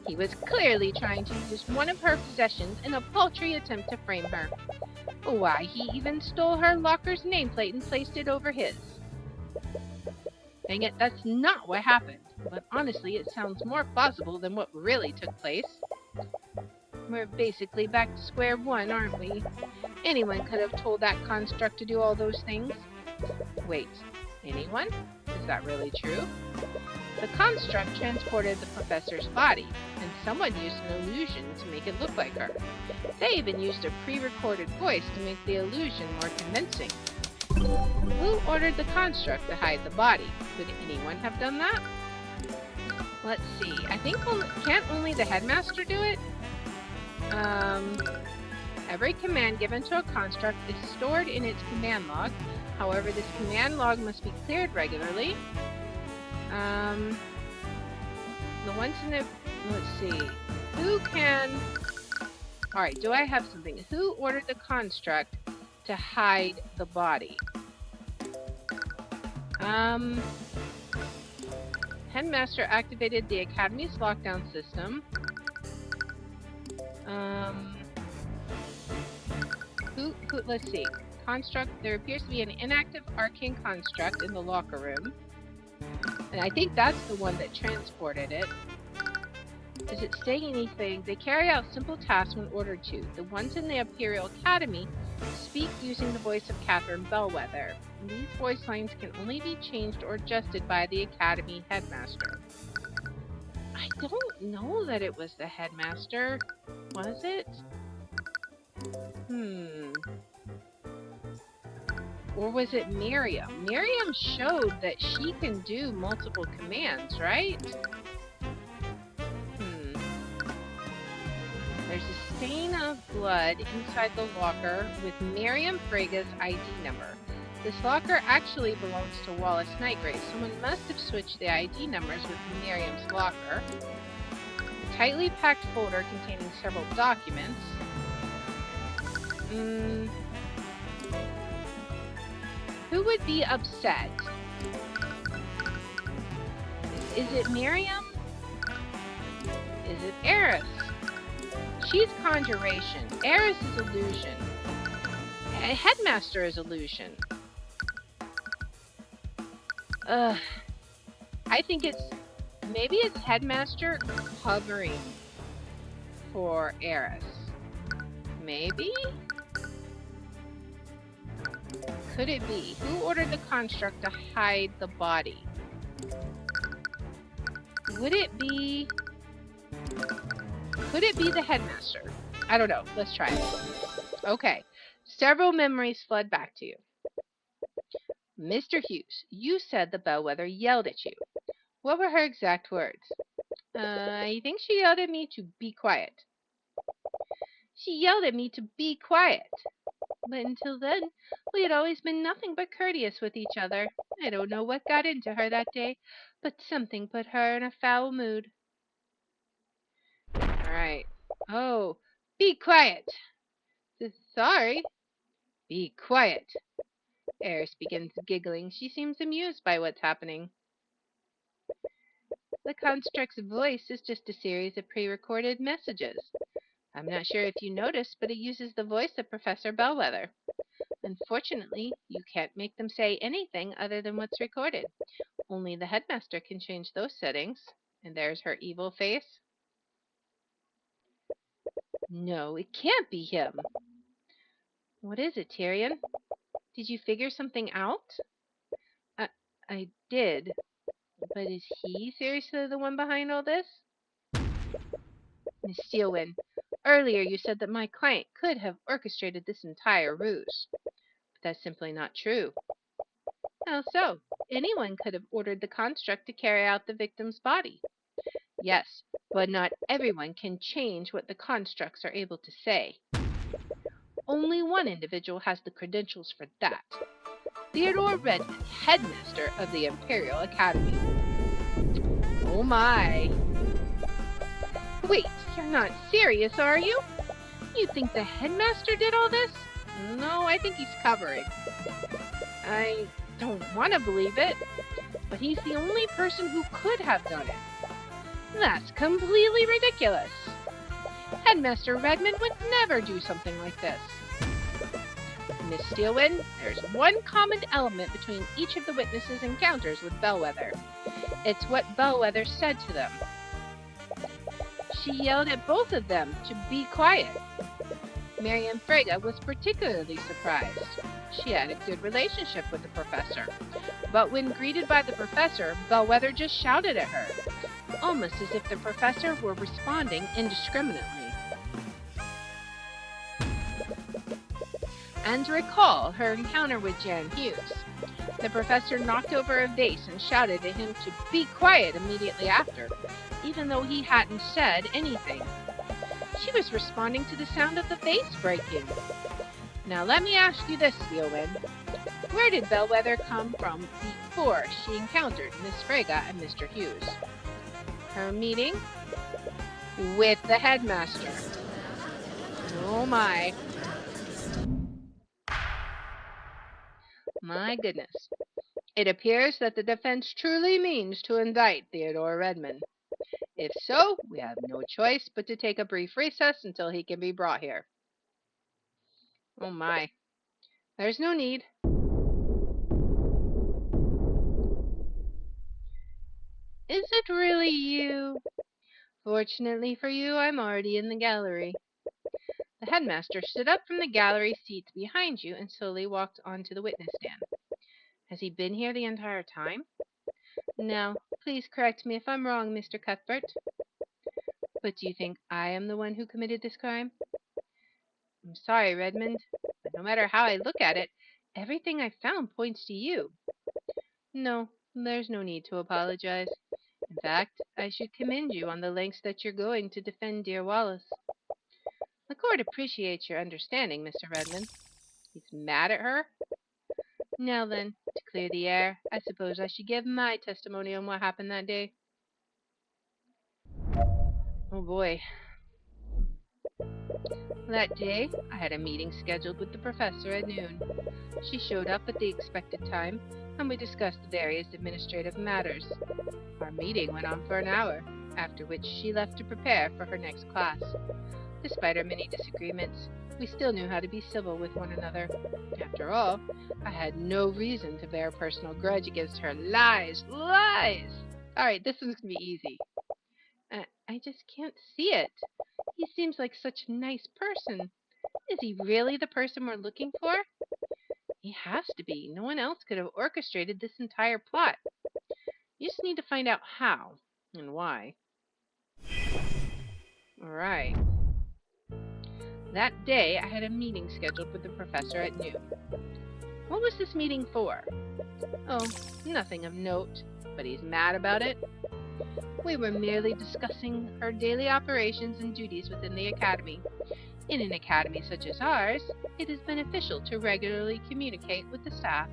He was clearly trying to use one of her possessions in a paltry attempt to frame her. Why, he even stole her locker's nameplate and placed it over his. Dang it, that's not what happened. But honestly, it sounds more plausible than what really took place. We're basically back to square one, aren't we? Anyone could have told that construct to do all those things. Wait, anyone? Is that really true? The construct transported the professor's body, and someone used an illusion to make it look like her. They even used a pre-recorded voice to make the illusion more convincing. Who ordered the construct to hide the body? Could anyone have done that? Let's see. I think can't only the headmaster do it? Every command given to a construct is stored in its command log. However, this command log must be cleared regularly. The ones in the... Let's see. Who can... Alright, do I have something? Who ordered the construct to hide the body? Headmaster activated the Academy's lockdown system. Let's see. Construct, there appears to be an inactive arcane construct in the locker room. And I think that's the one that transported it. Does it say anything? They carry out simple tasks when ordered to. The ones in the Imperial Academy speak using the voice of Catherine Bellwether. These voice lines can only be changed or adjusted by the Academy headmaster. I don't know that it was the headmaster. Was it? Or was it Miriam? Miriam showed that she can do multiple commands, right? There's a stain of blood inside the locker with Miriam Frega's ID number. This locker actually belongs to Wallace Nightgrave. Someone must have switched the ID numbers with Miriam's locker. A tightly packed folder containing several documents. Who would be upset? Is it Miriam? Is it Eris? She's conjuration. Eris is illusion. Headmaster is illusion. I think maybe it's Headmaster covering for Eris. Maybe? Could it be? Who ordered the construct to hide the body? Would it be... Could it be the headmaster? I don't know. Let's try it. Okay. Several memories flood back to you. Mr. Hughes, you said the bellwether yelled at you. What were her exact words? I think she yelled at me to be quiet. She yelled at me to be quiet. But until then, we had always been nothing but courteous with each other. I don't know what got into her that day, but something put her in a foul mood. Alright. Oh, be quiet. Sorry. Be quiet. Eris begins giggling. She seems amused by what's happening. The construct's voice is just a series of pre-recorded messages. I'm not sure if you noticed, but it uses the voice of Professor Bellwether. Unfortunately, you can't make them say anything other than what's recorded. Only the headmaster can change those settings. And there's her evil face. No, it can't be him. What is it, Tyrion? Did you figure something out? I did. But is he seriously the one behind all this? Miss Steelwind, earlier you said that my client could have orchestrated this entire ruse. But that's simply not true. How so? Anyone could have ordered the construct to carry out the victim's body. Yes, but not everyone can change what the constructs are able to say. Only one individual has the credentials for that. Theodore Redmond, headmaster of the Imperial Academy. Oh my. Wait, you're not serious, are you? You think the headmaster did all this? No, I think he's covering. I don't want to believe it, but he's the only person who could have done it. That's completely ridiculous. Headmaster Redmond would never do something like this. Miss Steelwind, there's one common element between each of the witnesses' encounters with Bellwether. It's what Bellwether said to them. She yelled at both of them to be quiet. Miriam Frega was particularly surprised. She had a good relationship with the professor. But when greeted by the professor, Bellwether just shouted at her, almost as if the professor were responding indiscriminately. And recall her encounter with Jan Hughes. The professor knocked over a vase and shouted at him to be quiet immediately after, even though he hadn't said anything. She was responding to the sound of the vase breaking. Now let me ask you this, Steelwind. Where did Bellwether come from before she encountered Miss Frega and Mr. Hughes? Her meeting with the headmaster. Oh my. My goodness. It appears that the defense truly means to indict Theodore Redmond. If so, we have no choice but to take a brief recess until he can be brought here. Oh my. There's no need. Is it really you? Fortunately for you, I'm already in the gallery. The headmaster stood up from the gallery seats behind you and slowly walked onto the witness stand. Has he been here the entire time? Now, please correct me if I'm wrong, Mr. Cuthbert. But do you think I am the one who committed this crime? I'm sorry, Redmond, but no matter how I look at it, everything I found points to you. No, there's no need to apologize. In fact, I should commend you on the lengths that you're going to defend dear Wallace. The court appreciates your understanding, Mr. Redmond. He's mad at her? Now then, to clear the air, I suppose I should give my testimony on what happened that day. Oh boy. That day, I had a meeting scheduled with the professor at noon. She showed up at the expected time, and we discussed various administrative matters. Our meeting went on for an hour, after which she left to prepare for her next class. Despite our many disagreements, we still knew how to be civil with one another. After all, I had no reason to bear a personal grudge against her. Lies! Lies! Alright, this one's gonna be easy. I just can't see it. He seems like such a nice person. Is he really the person we're looking for? He has to be. No one else could have orchestrated this entire plot. You just need to find out how and why. Alright. That day, I had a meeting scheduled with the professor at noon. What was this meeting for? Oh, nothing of note, but he's mad about it. We were merely discussing her daily operations and duties within the academy. In an academy such as ours, it is beneficial to regularly communicate with the staff.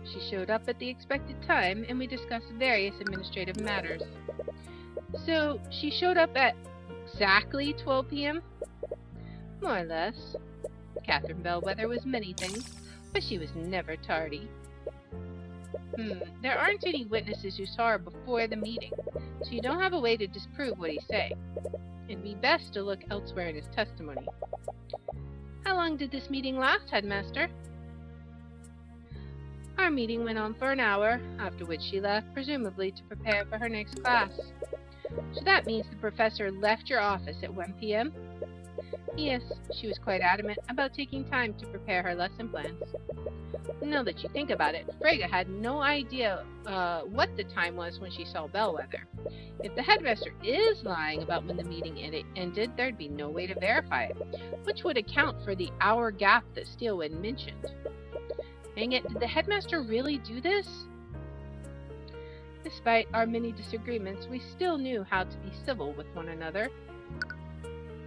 She showed up at the expected time, and we discussed various administrative matters. So, she showed up at exactly 12 p.m.? More or less. Catherine Bellwether was many things, but she was never tardy. There aren't any witnesses who saw her before the meeting, so you don't have a way to disprove what he's saying. It'd be best to look elsewhere in his testimony. How long did this meeting last, Headmaster? Our meeting went on for an hour, after which she left, presumably to prepare for her next class. So that means the professor left your office at 1 p.m.? Yes, she was quite adamant about taking time to prepare her lesson plans. Now that you think about it, Frega had no idea what the time was when she saw Bellwether. If the headmaster is lying about when the meeting ended, there'd be no way to verify it, which would account for the hour gap that Steelwind mentioned. Dang it, did the headmaster really do this? Despite our many disagreements, we still knew how to be civil with one another.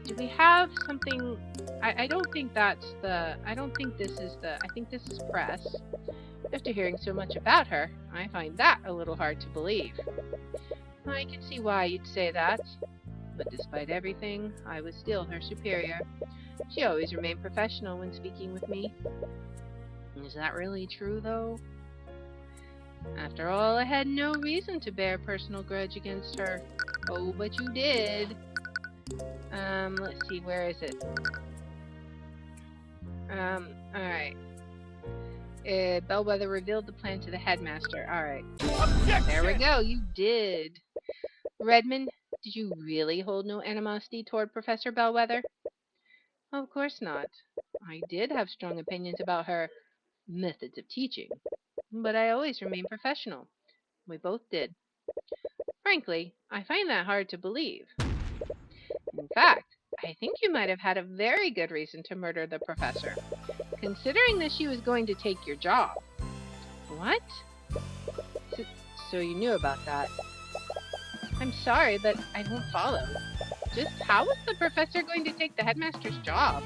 Do we have something? I don't think that's the... I think this is press. After hearing so much about her, I find that a little hard to believe. I can see why you'd say that. But despite everything, I was still her superior. She always remained professional when speaking with me. Is that really true, though? After all, I had no reason to bear a personal grudge against her. Oh, but you did. Let's see, where is it? Alright. Bellwether revealed the plan to the headmaster. Alright. There we go, you did. Redmond, did you really hold no animosity toward Professor Bellwether? Of course not. I did have strong opinions about her methods of teaching, but I always remained professional. We both did. Frankly, I find that hard to believe. In fact, I think you might have had a very good reason to murder the professor, considering that she was going to take your job. What? So you knew about that. I'm sorry, but I don't follow. Just how was the professor going to take the headmaster's job?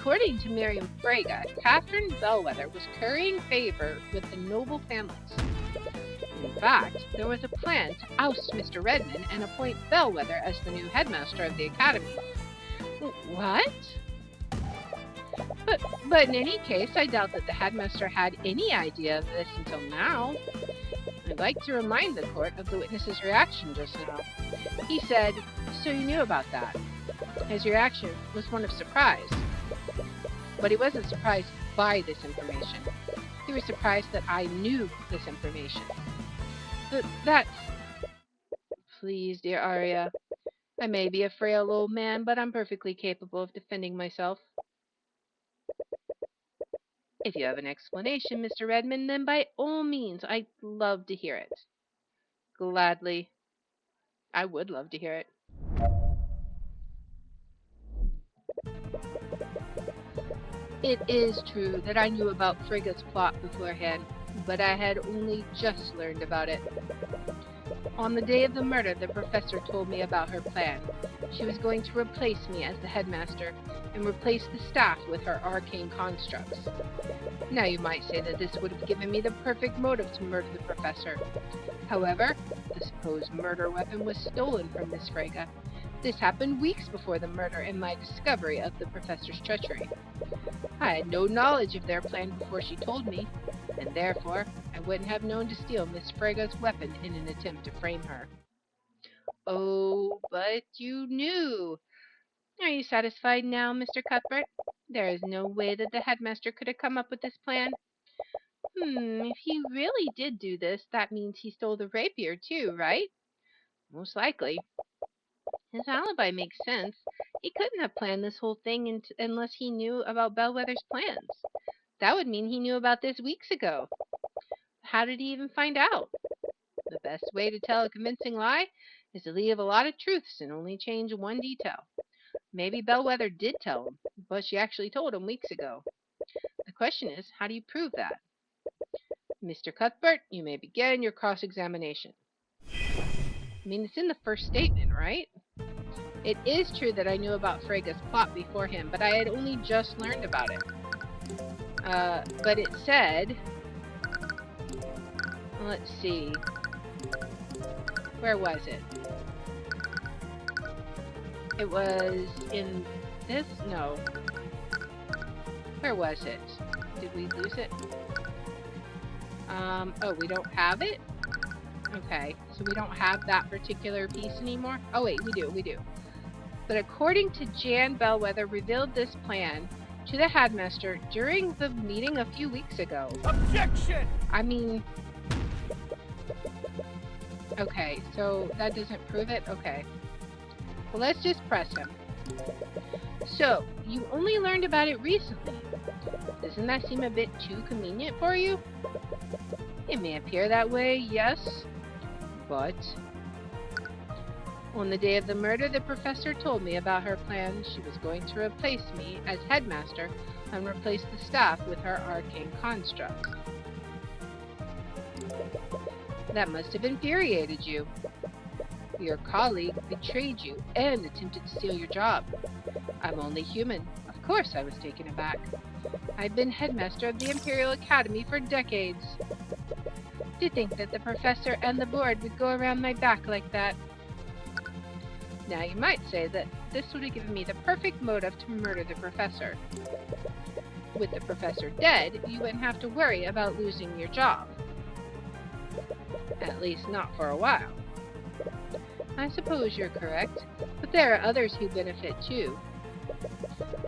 According to Miriam Frega, Catherine Bellwether was currying favor with the noble families. In fact, there was a plan to oust Mr. Redmond and appoint Bellwether as the new headmaster of the academy. What? But in any case, I doubt that the headmaster had any idea of this until now. I'd like to remind the court of the witness's reaction just now. He said, "So you knew about that." His reaction was one of surprise. But he wasn't surprised by this information. He was surprised that I knew this information. That's... Please, dear Arya. I may be a frail old man, but I'm perfectly capable of defending myself. If you have an explanation, Mr. Redmond, then by all means, I'd love to hear it. Gladly. I would love to hear it. It is true that I knew about Frega's plot beforehand, but I had only just learned about it. On the day of the murder, the professor told me about her plan. She was going to replace me as the headmaster and replace the staff with her arcane constructs. Now you might say that this would have given me the perfect motive to murder the professor. However, the supposed murder weapon was stolen from Miss Frega. This happened weeks before the murder and my discovery of the professor's treachery. I had no knowledge of their plan before she told me, and therefore I wouldn't have known to steal Miss Frega's weapon in an attempt to frame her. Oh, but you knew. Are you satisfied now, Mr. Cuthbert? There is no way that the headmaster could have come up with this plan. If he really did do this, that means he stole the rapier too, right? Most likely. His alibi makes sense. He couldn't have planned this whole thing unless he knew about Bellwether's plans. That would mean he knew about this weeks ago. How did he even find out? The best way to tell a convincing lie is to leave a lot of truths and only change one detail. Maybe Bellwether did tell him, but she actually told him weeks ago. The question is, how do you prove that? Mr. Cuthbert, you may begin your cross-examination. I mean, it's in the first statement, right? It is true that I knew about Frega's plot beforehand, but I had only just learned about it. But it said... Let's see. Where was it? It was in this? No. Where was it? Did we lose it? Oh, we don't have it? Okay, so we don't have that particular piece anymore? Oh wait, we do. But according to Jan, Bellwether revealed this plan to the headmaster during the meeting a few weeks ago. Objection! I mean... Okay, so that doesn't prove it? Okay. Well, let's just press him. So, you only learned about it recently. Doesn't that seem a bit too convenient for you? It may appear that way, yes. But... on the day of the murder, the professor told me about her plan. She was going to replace me as headmaster and replace the staff with her arcane constructs. That must have infuriated you. Your colleague betrayed you and attempted to steal your job. I'm only human. Of course I was taken aback. I've been headmaster of the Imperial Academy for decades. To think that the professor and the board would go around my back like that. Now you might say that this would have given me the perfect motive to murder the professor. With the professor dead, you wouldn't have to worry about losing your job. At least not for a while. I suppose you're correct, but there are others who benefit too.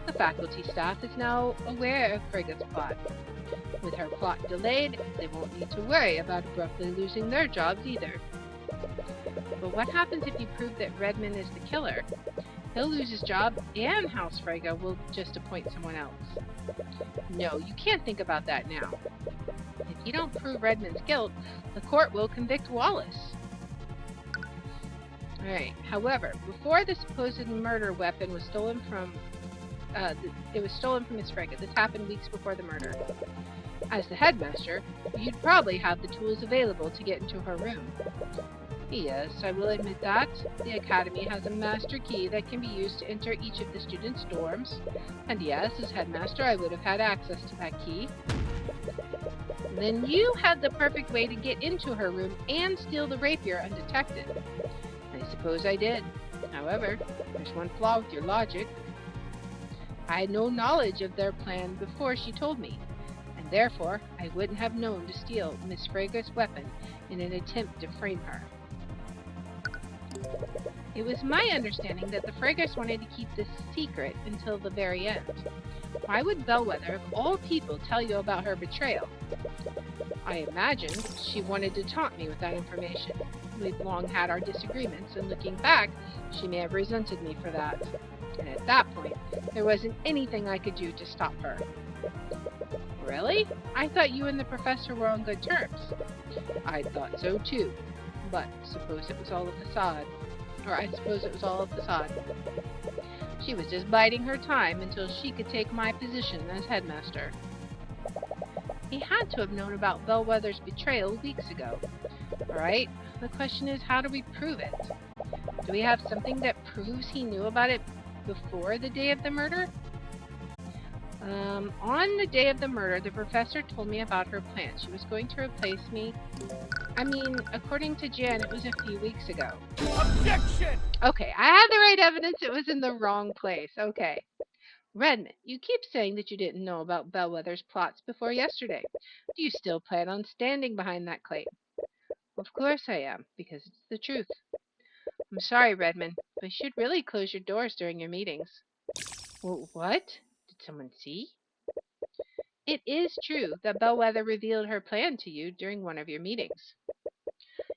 The faculty staff is now aware of Frega's plot. With her plot delayed, they won't need to worry about abruptly losing their jobs either. But what happens if you prove that Redmond is the killer? He'll lose his job, and House Frega will just appoint someone else. No, you can't think about that now. If you don't prove Redmond's guilt, the court will convict Wallace. Alright, however, before the supposed murder weapon was stolen from... it was stolen from Miss Frega. This happened weeks before the murder. As the headmaster, you'd probably have the tools available to get into her room. Yes, I will admit that. The Academy has a master key that can be used to enter each of the students' dorms. And yes, as headmaster, I would have had access to that key. Then you had the perfect way to get into her room and steal the rapier undetected. I suppose I did. However, there's one flaw with your logic. I had no knowledge of their plan before she told me, and therefore I wouldn't have known to steal Miss Frega's weapon in an attempt to frame her. It was my understanding that the Fregas wanted to keep this secret until the very end. Why would Bellwether, of all people, tell you about her betrayal? I imagined she wanted to taunt me with that information. We've long had our disagreements, and looking back, she may have resented me for that. And at that point, there wasn't anything I could do to stop her. Really? I thought you and the professor were on good terms. I thought so too. But I suppose it was all a facade. She was just biding her time until she could take my position as headmaster. He had to have known about Bellwether's betrayal weeks ago. Right? The question is, how do we prove it? Do we have something that proves he knew about it before the day of the murder? On the day of the murder, the professor told me about her plan. She was going to replace me. I mean, according to Jan, it was a few weeks ago. Objection! Okay, I had the right evidence. It was in the wrong place. Okay. Redmond, you keep saying that you didn't know about Bellwether's plots before yesterday. Do you still plan on standing behind that claim? Of course I am, because it's the truth. I'm sorry, Redmond, but you should really close your doors during your meetings. Well, what? Did someone see? It is true that Bellwether revealed her plan to you during one of your meetings.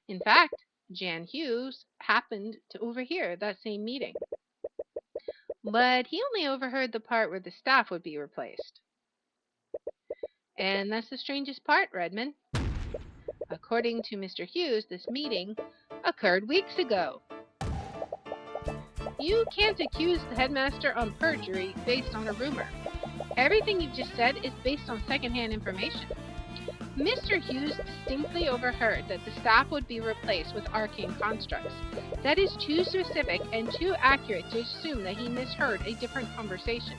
In fact, Jan Hughes happened to overhear that same meeting. But he only overheard the part where the staff would be replaced. And that's the strangest part, Redmond. According to Mr. Hughes, this meeting occurred weeks ago. You can't accuse the headmaster on perjury based on a rumor. Everything you've just said is based on secondhand information. Mr. Hughes distinctly overheard that the staff would be replaced with arcane constructs. That is too specific and too accurate to assume that he misheard a different conversation.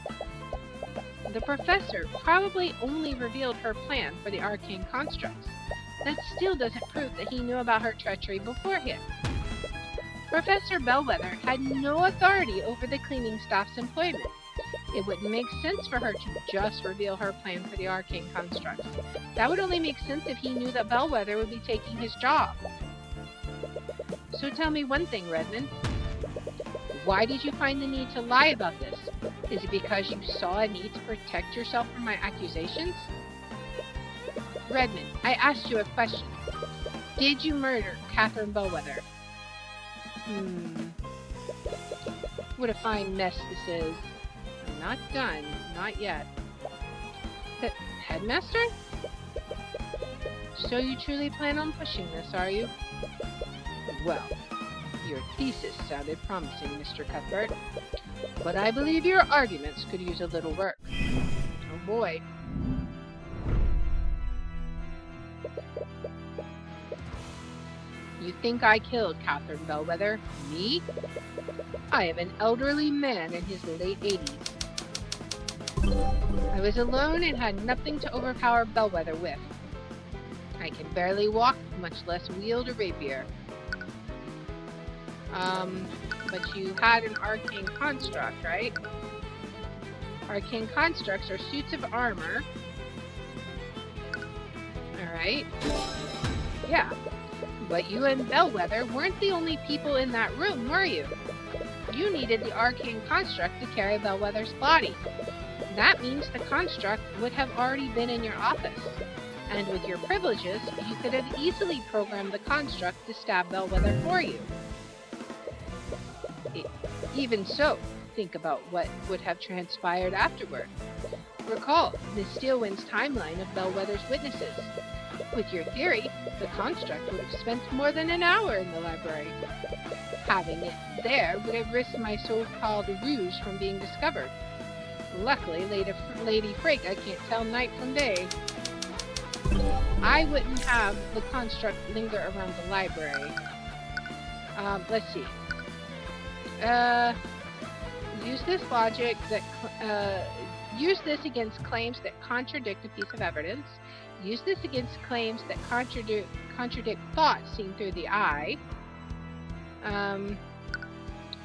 The professor probably only revealed her plan for the arcane constructs. That still doesn't prove that he knew about her treachery beforehand. Professor Bellwether had no authority over the cleaning staff's employment. It wouldn't make sense for her to just reveal her plan for the arcane constructs. That would only make sense if he knew that Bellwether would be taking his job. So tell me one thing, Redmond. Why did you find the need to lie about this? Is it because you saw a need to protect yourself from my accusations? Redmond, I asked you a question. Did you murder Catherine Bellwether? What a fine mess this is. I'm not done. Not yet. Headmaster? So you truly plan on pushing this, are you? Well, your thesis sounded promising, Mr. Cuthbert. But I believe your arguments could use a little work. Oh boy. You think I killed Catherine Bellwether? Me? I am an elderly man in his late 80s. I was alone and had nothing to overpower Bellwether with. I can barely walk, much less wield a rapier. But you had an arcane construct, right? Arcane constructs are suits of armor. Alright. Yeah. But you and Bellwether weren't the only people in that room, were you? You needed the arcane construct to carry Bellwether's body. That means the construct would have already been in your office. And with your privileges, you could have easily programmed the construct to stab Bellwether for you. Even so, think about what would have transpired afterward. Recall Miss Steelwind's timeline of Bellwether's witnesses. With your theory, the construct would have spent more than an hour in the library. Having it there would have risked my so-called ruse from being discovered. Luckily, Lady Frega can't tell night from day. I wouldn't have the construct linger around the library. Let's see. Uh, use this logic that use this against claims that contradict a piece of evidence. Use this against claims that contradict thoughts seen through the eye.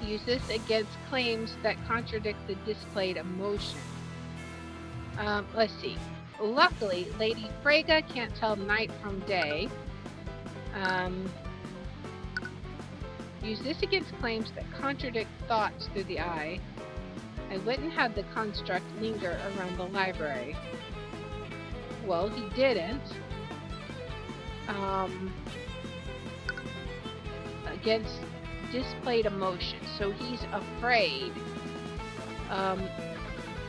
Use this against claims that contradict the displayed emotion. Let's see. Luckily, Lady Frega can't tell night from day. Use this against claims that contradict thoughts through the eye. I wouldn't have the construct linger around the library. Well, he didn't. Against displayed emotion. So he's afraid.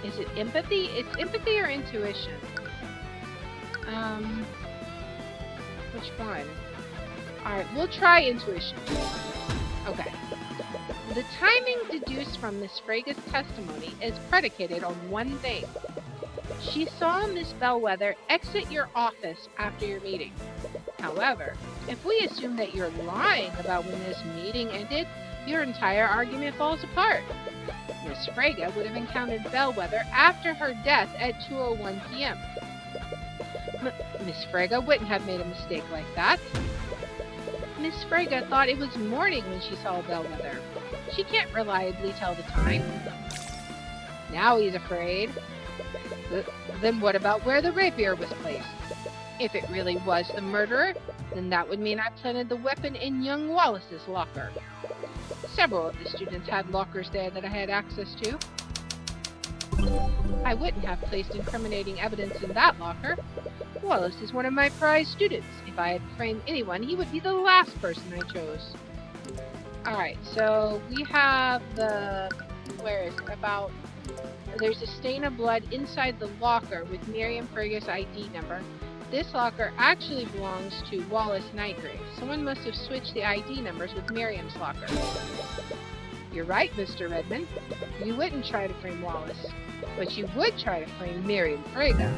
Is it empathy? It's empathy or intuition? Which one? Alright, we'll try intuition. Okay. The timing deduced from Miss Frega's testimony is predicated on one thing. She saw Miss Bellwether exit your office after your meeting. However, if we assume that you're lying about when this meeting ended, your entire argument falls apart. Miss Frega would have encountered Bellwether after her death at 2:01 p.m. Miss Frega wouldn't have made a mistake like that. Miss Frega thought it was morning when she saw Bellwether. She can't reliably tell the time. Now he's afraid. Then what about where the rapier was placed? If it really was the murderer, then that would mean I planted the weapon in young Wallace's locker. Several of the students had lockers there that I had access to. I wouldn't have placed incriminating evidence in that locker. Wallace is one of my prized students. If I had framed anyone, he would be the last person I chose. Alright, so we have the... where is it? About... There's a stain of blood inside the locker with Miriam Frega's ID number. This locker actually belongs to Wallace Nightgrave. Someone must have switched the ID numbers with Miriam's locker. You're right, Mr. Redmond. You wouldn't try to frame Wallace, but you would try to frame Miriam Frega.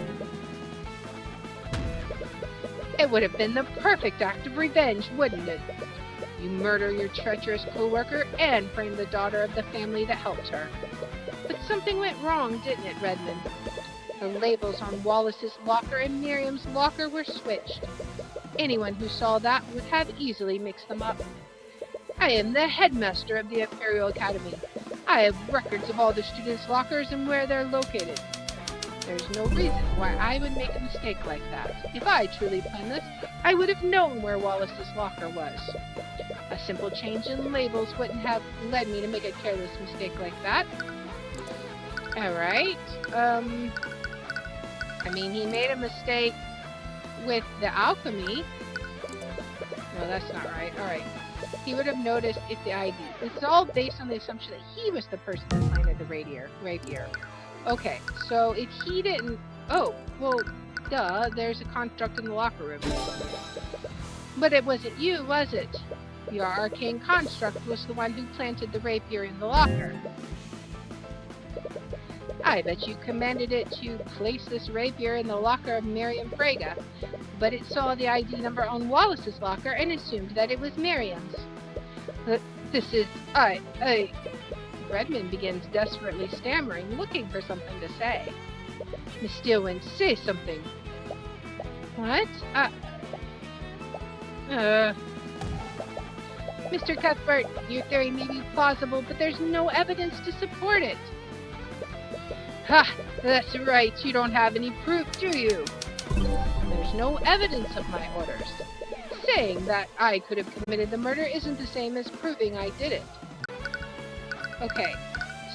It would have been the perfect act of revenge, wouldn't it? You murder your treacherous co-worker and frame the daughter of the family that helped her. But something went wrong, didn't it, Redmond? The labels on Wallace's locker and Miriam's locker were switched. Anyone who saw that would have easily mixed them up. I am the headmaster of the Imperial Academy. I have records of all the students' lockers and where they're located. There's no reason why I would make a mistake like that. If I truly planned this, I would have known where Wallace's locker was. A simple change in labels wouldn't have led me to make a careless mistake like that. Alright, I mean, he made a mistake with the alchemy. No, that's not right. Alright. He would have noticed if the ID. It's all based on the assumption that he was the person that planted the rapier. Okay, so if he didn't... Oh, well, duh, there's a construct in the locker room. But it wasn't you, was it? Your arcane construct was the one who planted the rapier in the locker. I bet you commanded it to place this rapier in the locker of Miriam Frega, but it saw the ID number on Wallace's locker and assumed that it was Miriam's. This is... Redmond begins desperately stammering, looking for something to say. Miss Steelwind, say something. What? Mr. Cuthbert, your theory may be plausible, but there's no evidence to support it. Ha! That's right, you don't have any proof, do you? There's no evidence of my orders. Saying that I could have committed the murder isn't the same as proving I did it. Okay,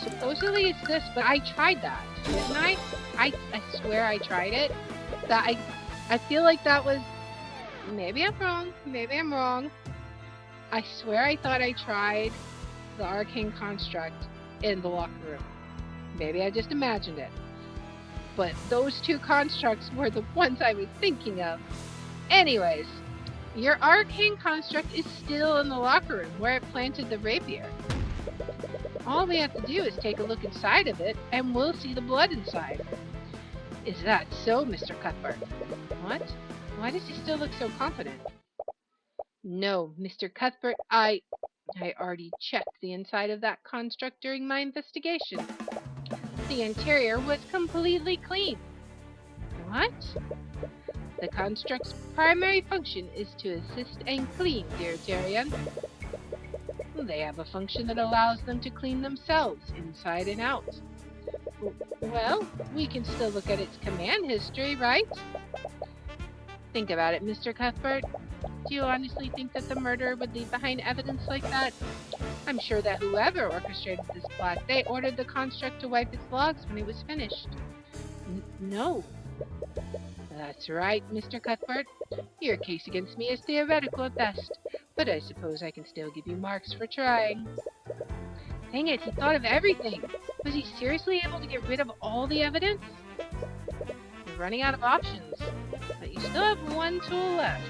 supposedly it's this, but I tried that, didn't I? I swear I tried it. I feel like that was... Maybe I'm wrong. I swear I thought I tried the arcane construct in the locker room. Maybe I just imagined it. But those two constructs were the ones I was thinking of. Anyways, your arcane construct is still in the locker room where it planted the rapier. All we have to do is take a look inside of it, and we'll see the blood inside. Is that so, Mr. Cuthbert? What? Why does he still look so confident? No, Mr. Cuthbert, I already checked the inside of that construct during my investigation. The interior was completely clean. What? The construct's primary function is to assist and clean, dear Tyrion. They have a function that allows them to clean themselves, inside and out. Well, we can still look at its command history, right? Think about it, Mr. Cuthbert. Do you honestly think that the murderer would leave behind evidence like that? I'm sure that whoever orchestrated this plot, they ordered the construct to wipe its logs when it was finished. No. That's right, Mr. Cuthbert. Your case against me is theoretical at best, but I suppose I can still give you marks for trying. Dang it, he thought of everything. Was he seriously able to get rid of all the evidence? You're running out of options, but you still have one tool left.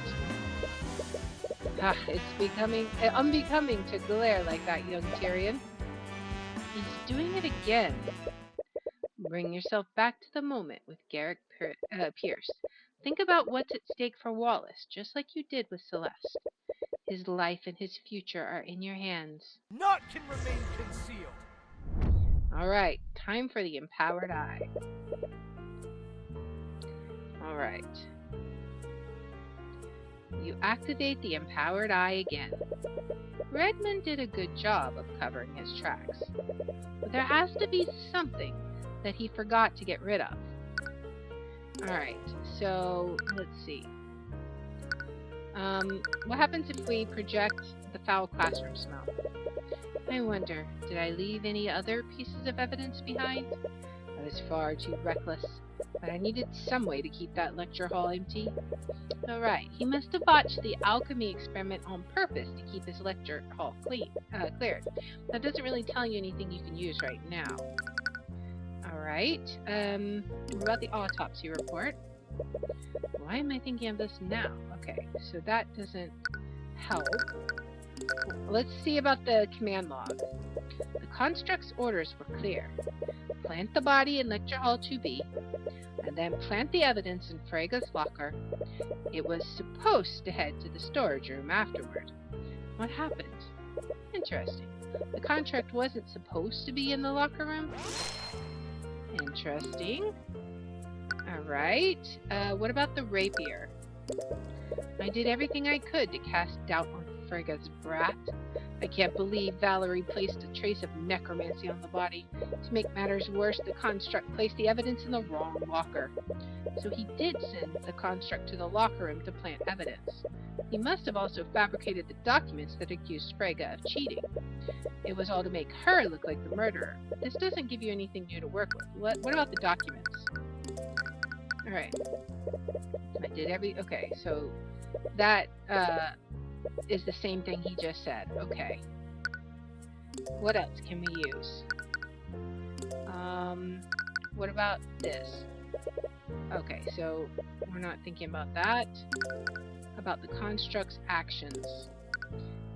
It's becoming unbecoming to glare like that, young Tyrion. He's doing it again. Bring yourself back to the moment with Garrick Pierce. Think about what's at stake for Wallace, just like you did with Celeste. His life and his future are in your hands. Naught can remain concealed. All right, time for the empowered eye. All right. You activate the empowered eye again. Redmond did a good job of covering his tracks, but there has to be something that he forgot to get rid of. Alright, so let's see. What happens if we project the foul classroom smell? I wonder, did I leave any other pieces of evidence behind? I was far too reckless, but I needed some way to keep that lecture hall empty. Alright, he must have botched the alchemy experiment on purpose to keep his lecture hall cleared. That doesn't really tell you anything you can use right now. Alright, what about the autopsy report? Why am I thinking of this now? Okay, so that doesn't help. Let's see about the command log. The construct's orders were clear. Plant the body in lecture hall 2B, and then plant the evidence in Frega's locker. It was supposed to head to the storage room afterward. What happened? Interesting. The contract wasn't supposed to be in the locker room? Interesting. Alright. What about the rapier? I did everything I could to cast doubt on Frega's brat. I can't believe Valerie placed a trace of necromancy on the body. To make matters worse, the construct placed the evidence in the wrong locker. So he did send the construct to the locker room to plant evidence. He must have also fabricated the documents that accused Frega of cheating. It was all to make her look like the murderer. But this doesn't give you anything new to work with. What about the documents? Alright. I did okay, so that is the same thing he just said. Okay. What else can we use? What about this? Okay, so we're not thinking about that. About the construct's actions.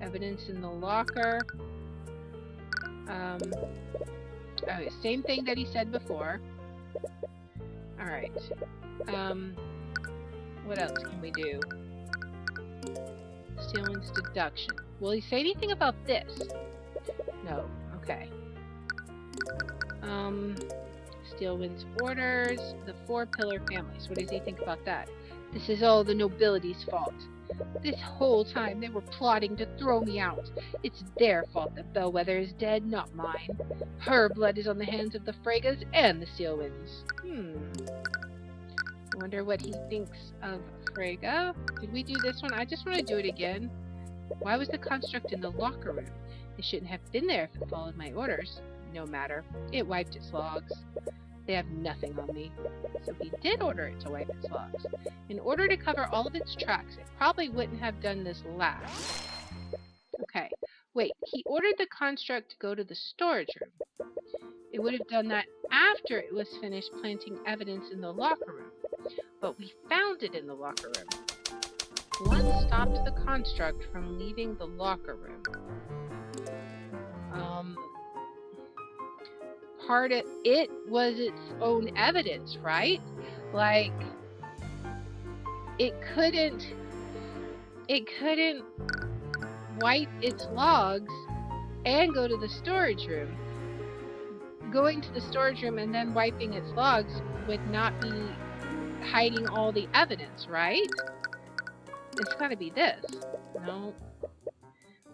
Evidence in the locker. Okay, same thing that he said before. Alright. What else can we do? Steelman's deduction. Will he say anything about this? No. Okay. Steelman's orders. The 4-pillar families. What does he think about that? This is all the nobility's fault. This whole time they were plotting to throw me out. It's their fault that Bellwether is dead, not mine. Her blood is on the hands of the Fregas and the Steelwinds. I wonder what he thinks of Frega. Did we do this one? I just want to do it again. Why was the construct in the locker room? It shouldn't have been there if it followed my orders. No matter. It wiped its logs. They have nothing on me. So he did order it to wipe its logs. In order to cover all of its tracks, it probably wouldn't have done this last. Okay. Wait, he ordered the construct to go to the storage room. It would have done that after it was finished planting evidence in the locker room. But we found it in the locker room. What stopped the construct from leaving the locker room? Part of it was its own evidence, right? Like, it couldn't wipe its logs and go to the storage room. Going to the storage room and then wiping its logs would not be hiding all the evidence, right? It's got to be this. No.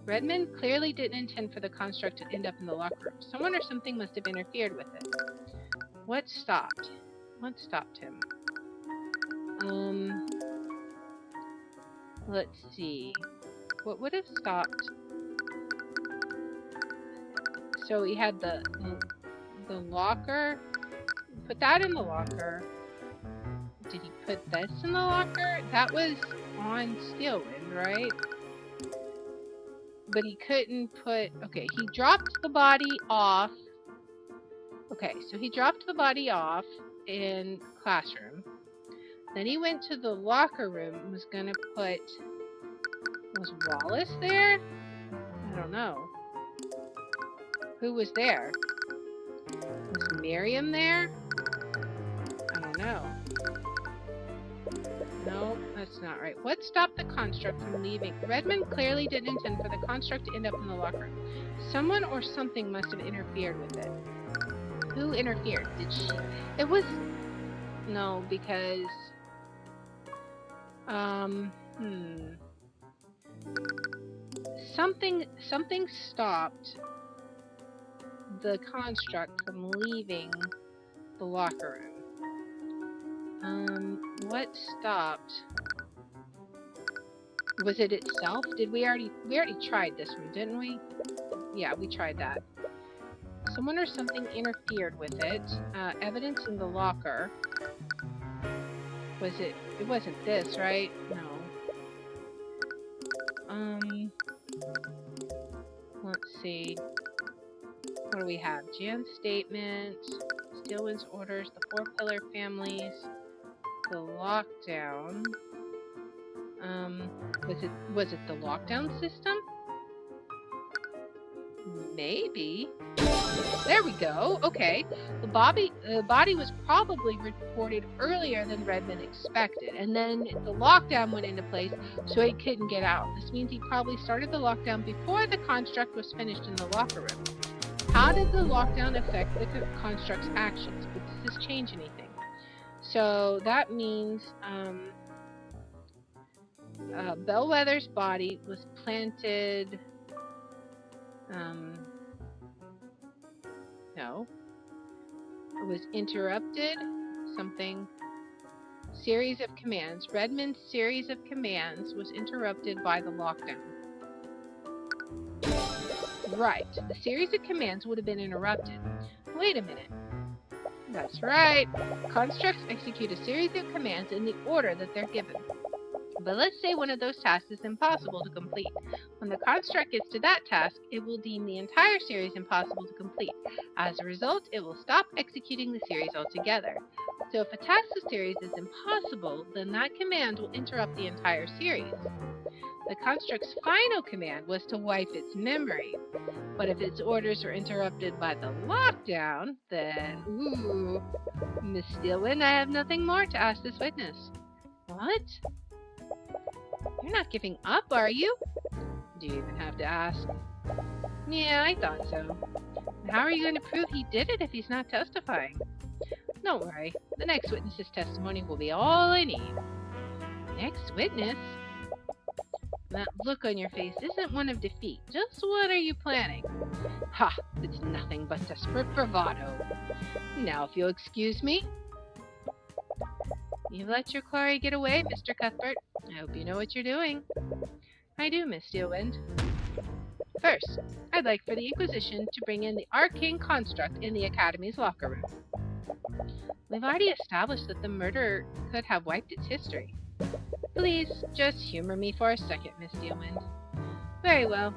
Redmond clearly didn't intend for the construct to end up in the locker room. Someone or something must have interfered with it. What stopped? What stopped him? Let's see. What would have stopped? So we had the locker. Put that in the locker. Did he put this in the locker? That was on Steelwind, right? But he couldn't put... Okay, he dropped the body off. Okay, so he dropped the body off in classroom. Then he went to the locker room and was going to put... Was Wallace there? I don't know. Who was there? Was Miriam there? I don't know. No, that's not right. What stopped the construct from leaving? Redmond clearly didn't intend for the construct to end up in the locker room. Someone or something must have interfered with it. Who interfered? Did she? It was... No, because... Something stopped the construct from leaving the locker room. What stopped? Was it itself? Did we already tried this one, didn't we? Yeah, we tried that. Someone or something interfered with it. Evidence in the locker. Was it? It wasn't this, right? No. Let's see. What do we have? Jan's statement, Steelwind's orders, the 4-pillar families, the lockdown. Was it the lockdown system? Maybe. There we go. Okay. The body was probably reported earlier than Redmond expected, and then the lockdown went into place, so he couldn't get out. This means he probably started the lockdown before the construct was finished in the locker room. How did the lockdown affect the construct's actions? Does this change anything? So that means Bellwether's body was planted. No. It was interrupted. Something. Series of commands. Redmond's series of commands was interrupted by the lockdown. Right. The series of commands would have been interrupted. Wait a minute. That's right. Constructs execute a series of commands in the order that they're given. But let's say one of those tasks is impossible to complete. When the construct gets to that task, it will deem the entire series impossible to complete. As a result, it will stop executing the series altogether. So if a task series is impossible, then that command will interrupt the entire series. The construct's final command was to wipe its memory. But if its orders are interrupted by the lockdown, then, ooh, Miss Steelwind, I have nothing more to ask this witness. What? You're not giving up, are you? Do you even have to ask? Yeah, I thought so. How are you going to prove he did it if he's not testifying? Don't worry. The next witness's testimony will be all I need. Next witness? That look on your face isn't one of defeat. Just what are you planning? Ha! It's nothing but desperate bravado. Now, if you'll excuse me. You've let your quarry get away, Mr. Cuthbert. I hope you know what you're doing. I do, Miss Steelwind. First, I'd like for the Inquisition to bring in the arcane construct in the Academy's locker room. We've already established that the murderer could have wiped its history. Please, just humor me for a second, Miss Steelwind. Very well.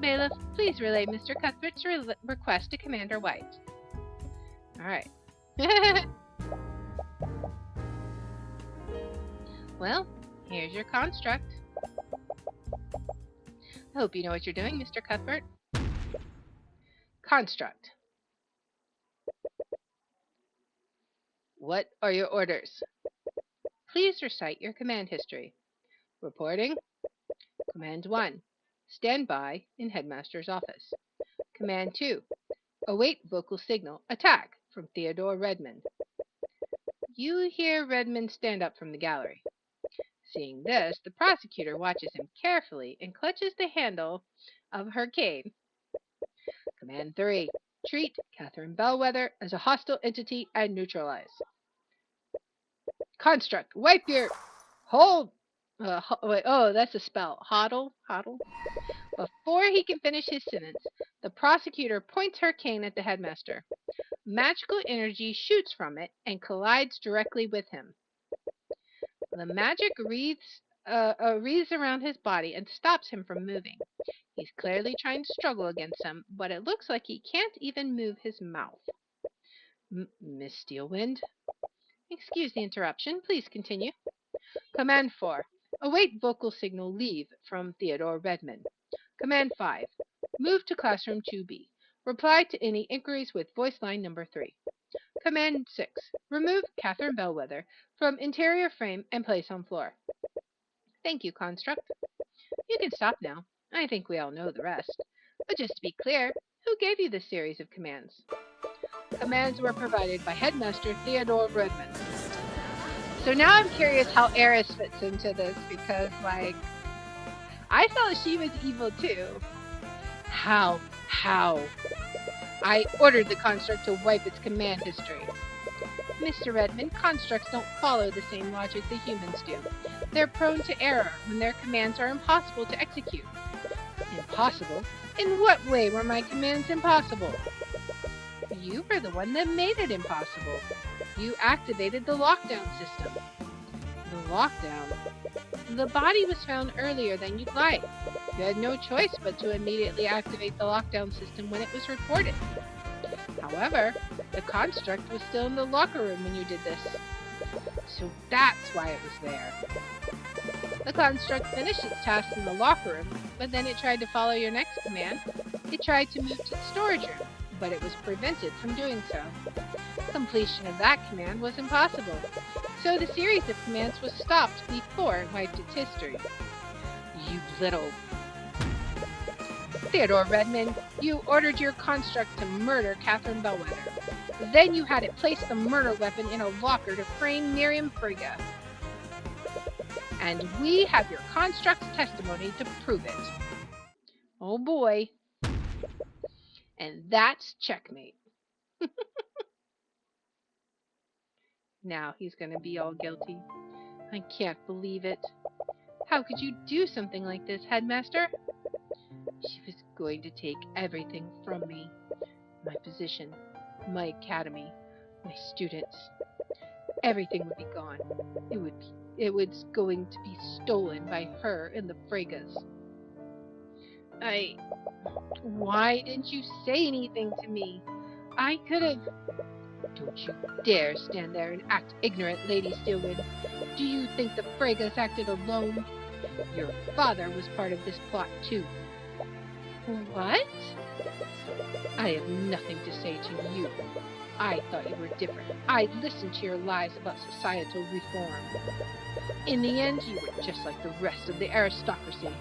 Bailiff, please relay Mr. Cuthbert's request to Commander White. Alright. Well, here's your construct. I hope you know what you're doing, Mr. Cuthbert. Construct. What are your orders? Please recite your command history. Reporting. Command 1. Stand by in Headmaster's office. Command 2. Await vocal signal. Attack from Theodore Redmond. You hear Redmond stand up from the gallery. Seeing this, the prosecutor watches him carefully and clutches the handle of her cane. Command 3. Treat Catherine Bellwether as a hostile entity and neutralize. Construct, wipe your... Hold! That's a spell. Hodl? Hodl? Before he can finish his sentence, the prosecutor points her cane at the headmaster. Magical energy shoots from it and collides directly with him. The magic wreathes around his body and stops him from moving. He's clearly trying to struggle against them, but it looks like he can't even move his mouth. Miss Steelwind? Excuse the interruption. Please continue. Command 4. Await vocal signal leave from Theodore Redmond. Command 5. Move to classroom 2B. Reply to any inquiries with voice line number 3. Command 6. Remove Catherine Bellwether from interior frame and place on floor. Thank you, Construct. You can stop now. I think we all know the rest. But just to be clear, who gave you this series of commands? Commands were provided by Headmaster Theodore Redmond. So now I'm curious how Eris fits into this because, I thought she was evil too. How? I ordered the construct to wipe its command history. Mr. Redmond, constructs don't follow the same logic the humans do. They're prone to error when their commands are impossible to execute. Impossible? In what way were my commands impossible? You were the one that made it impossible. You activated the lockdown system. The lockdown? The body was found earlier than you'd like. You had no choice but to immediately activate the lockdown system when it was reported. However, the construct was still in the locker room when you did this. So that's why it was there. The construct finished its task in the locker room, but then it tried to follow your next command. It tried to move to the storage room, but it was prevented from doing so. Completion of that command was impossible, so the series of commands was stopped before it wiped its history. You little... Theodore Redmond, you ordered your construct to murder Catherine Bellwether. Then you had it place the murder weapon in a locker to frame Miriam Frega. And we have your construct's testimony to prove it. Oh boy. And that's checkmate. Now he's going to be all guilty. I can't believe it. How could you do something like this, Headmaster? She was going to take everything from me. My position, my academy, my students. Everything would be gone. It was going to be stolen by her and the Fregas. Why didn't you say anything to me? I could have... Don't you dare stand there and act ignorant, Lady Steelwind. Do you think the Fregas acted alone? Your father was part of this plot too. What? I have nothing to say to you. I thought you were different. I listened to your lies about societal reform. In the end, you were just like the rest of the aristocracy.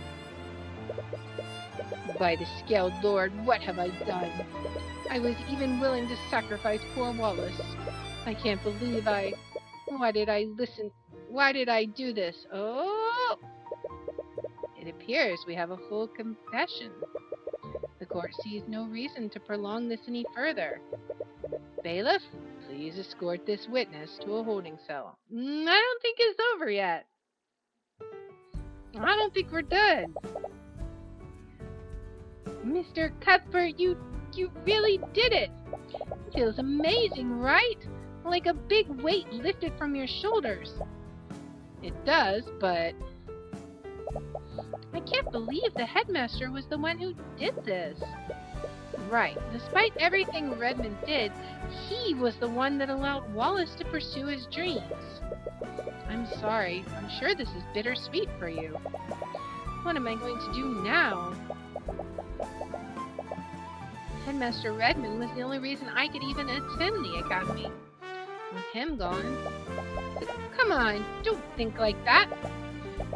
By the scaled lord, what have I done? I was even willing to sacrifice poor Wallace. I can't believe Why did I do this? Oh! It appears we have a full confession. The court sees no reason to prolong this any further. Bailiff, please escort this witness to a holding cell. I don't think it's over yet. I don't think we're done. Mr. Cuthbert, you really did it. It feels amazing, right? Like a big weight lifted from your shoulders. It does, but I can't believe the headmaster was the one who did this. Right. Despite everything Redmond did, he was the one that allowed Wallace to pursue his dreams. I'm sorry. I'm sure this is bittersweet for you. What am I going to do now? Headmaster Redmond was the only reason I could even attend the academy. With him gone... Come on, don't think like that.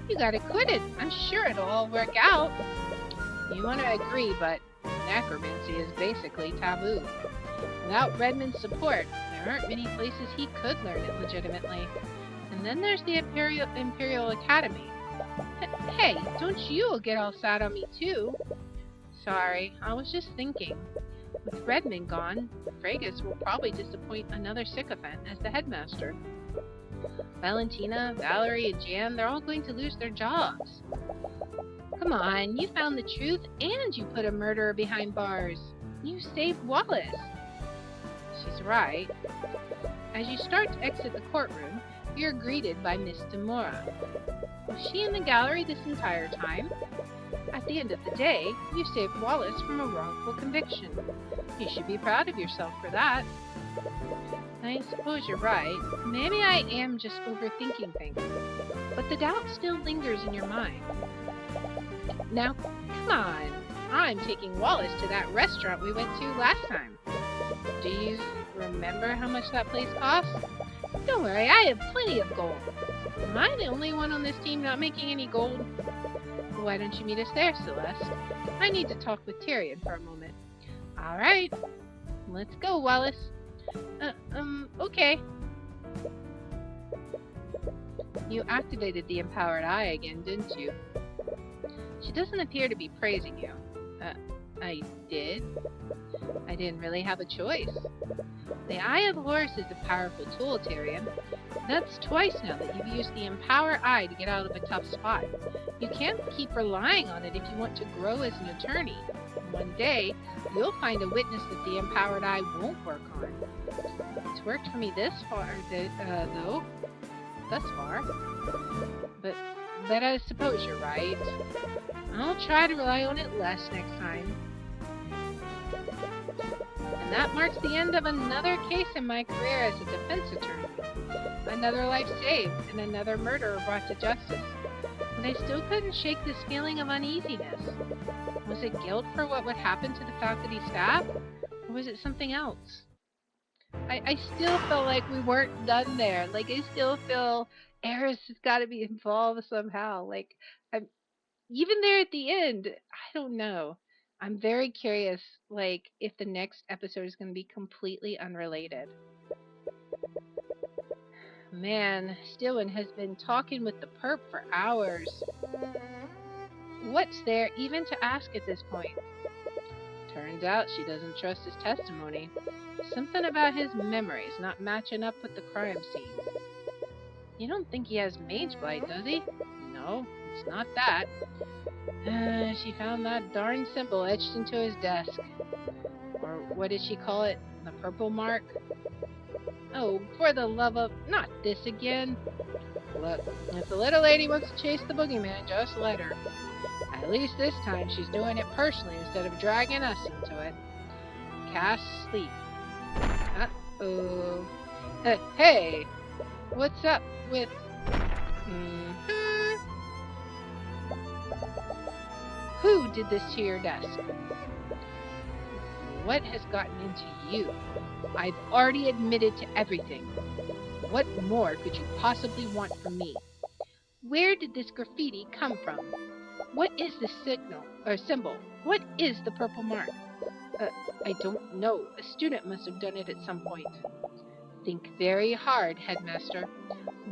You gotta quit it. I'm sure it'll all work out. You want to agree, but necromancy is basically taboo. Without Redmond's support, there aren't many places he could learn it legitimately. And then there's the Imperial Academy. Hey, don't you get all sad on me too. Sorry, I was just thinking. With Redmond gone, the Fregas will probably just appoint another sycophant as the headmaster. Valentina, Valerie, and Jan, they're all going to lose their jobs. Come on, you found the truth and you put a murderer behind bars. You saved Wallace. She's right. As you start to exit the courtroom, you're greeted by Miss Demora. Was she in the gallery this entire time? At the end of the day, you saved Wallace from a wrongful conviction. You should be proud of yourself for that. I suppose you're right. Maybe I am just overthinking things. But the doubt still lingers in your mind. Now, come on. I'm taking Wallace to that restaurant we went to last time. Do you remember how much that place cost? Don't worry, I have plenty of gold. Am I the only one on this team not making any gold? Why don't you meet us there, Celeste? I need to talk with Tyrion for a moment. All right. Let's go, Wallace. Okay. You activated the Empowered Eye again, didn't you? She doesn't appear to be praising you. I did? I didn't really have a choice. The Eye of Horus is a powerful tool, Tyrion. That's twice now that you've used the Empower Eye to get out of a tough spot. You can't keep relying on it if you want to grow as an attorney. One day, you'll find a witness that the Empowered Eye won't work on. It's worked for me this far, though. Thus far. But I suppose you're right. I'll try to rely on it less next time. And that marks the end of another case in my career as a defense attorney. Another life saved and another murderer brought to justice. But I still couldn't shake this feeling of uneasiness. Was it guilt for what would happen to the faculty staff? Or was it something else? I still felt like we weren't done there. Like, I still feel Eris has got to be involved somehow. Like, even there at the end, I don't know. I'm very curious, like, if the next episode is going to be completely unrelated. Man, Stillman has been talking with the perp for hours. What's there even to ask at this point? Turns out she doesn't trust his testimony. Something about his memories not matching up with the crime scene. You don't think he has mage blight, does he? No, it's not that. She found that darn symbol etched into his desk. Or what did she call it? The purple mark? Oh, for the love of... Not this again. Look, if the little lady wants to chase the boogeyman, just let her. At least this time she's doing it personally instead of dragging us into it. Cast sleep. Uh-oh. Hey! What's up with... Who did this to your desk? What has gotten into you? I've already admitted to everything. What more could you possibly want from me? Where did this graffiti come from? What is the symbol? What is the purple mark? I don't know. A student must have done it at some point. Think very hard, Headmaster.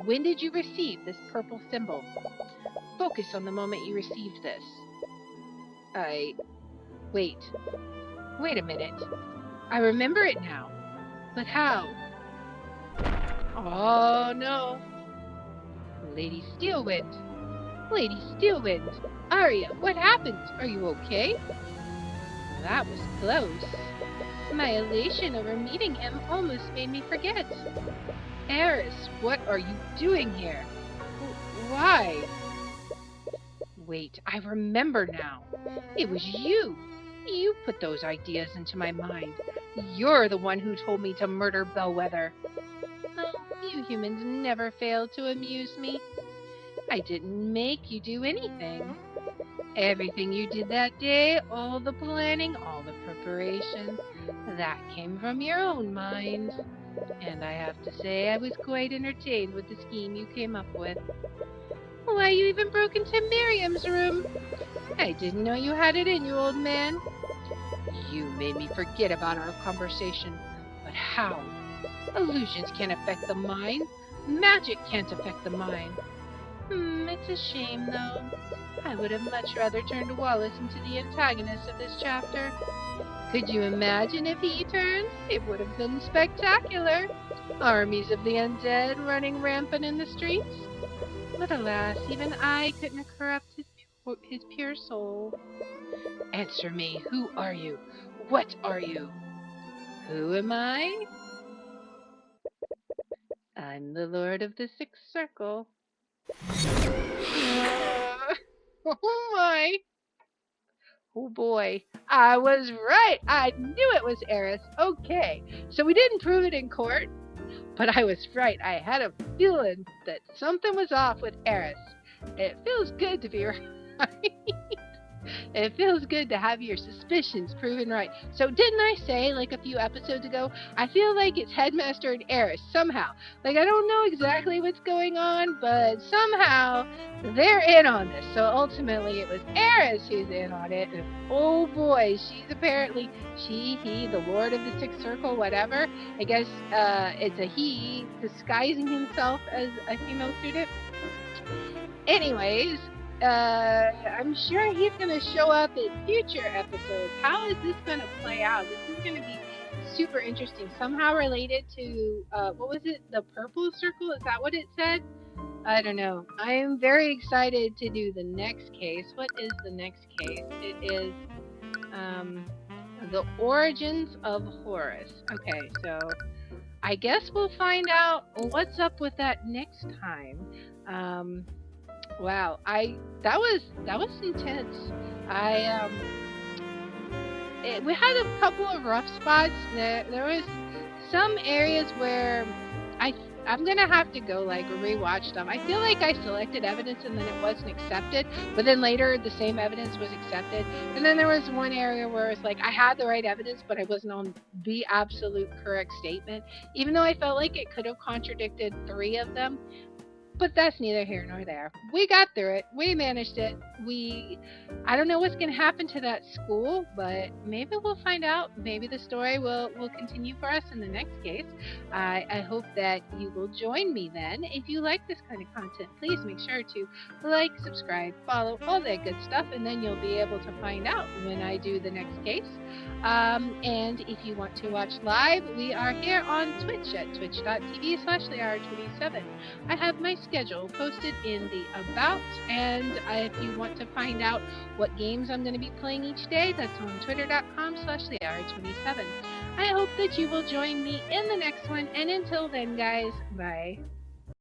When did you receive this purple symbol? Focus on the moment you received this. Wait a minute. I remember it now. But how? Oh, no. Lady Steelwind. Lady Steelwind. Arya, what happened? Are you okay? That was close. My elation over meeting him almost made me forget. Eris, what are you doing here? Why? Wait, I remember now. It was you. You put those ideas into my mind. You're the one who told me to murder Bellwether. Oh, you humans never fail to amuse me. I didn't make you do anything. Everything you did that day, all the planning, all the preparation, that came from your own mind. And I have to say I was quite entertained with the scheme you came up with. why you even broke into Miriam's room. I didn't know you had it in you, old man. You made me forget about our conversation. But how? Illusions can't affect the mind. Magic can't affect the mind. It's a shame, though. I would have much rather turned Wallace into the antagonist of this chapter. Could you imagine if he turned? It would have been spectacular. Armies of the undead running rampant in the streets. But alas, even I couldn't corrupt his pure soul. Answer me, who are you? What are you? Who am I? I'm the Lord of the Sixth Circle. Oh my! Oh boy, I was right. I knew it was Eris. Okay, so we didn't prove it in court, but I was right. I had a feeling that something was off with Eris. It feels good to be right. It feels good to have your suspicions proven right. So didn't I say, like a few episodes ago, I feel like it's Headmaster and Eris somehow. Like, I don't know exactly what's going on, but somehow they're in on this. So ultimately it was Eris who's in on it. And oh boy, she's apparently, he, the Lord of the Sixth Circle, whatever. I guess it's a he disguising himself as a female student. Anyways, I'm sure he's going to show up in future episodes. How is this going to play out? This is going to be super interesting. Somehow related to, what was it? The Purple Circle? Is that what it said? I don't know. I am very excited to do the next case. What is the next case? It is, the Origins of Horus. Okay, so I guess we'll find out what's up with that next time. Wow, that was intense. We had a couple of rough spots. There was some areas where I'm gonna have to go like rewatch them. I feel like I selected evidence and then it wasn't accepted, but then later the same evidence was accepted. And then there was one area where it's like I had the right evidence, but I wasn't on the absolute correct statement, even though I felt like it could have contradicted 3 of them. But that's neither here nor there. We got through it. We managed it. I don't know what's going to happen to that school, but maybe we'll find out. Maybe the story will continue for us in the next case. I hope that you will join me then. If you like this kind of content, please make sure to like, subscribe, follow, all that good stuff, and then you'll be able to find out when I do the next case. And if you want to watch live, we are here on Twitch at twitch.tv/Liara27. I have my schedule posted in the About, and if you want to find out what games I'm going to be playing each day, that's on twitter.com/Liara27. I hope that you will join me in the next one, and until then, guys, bye.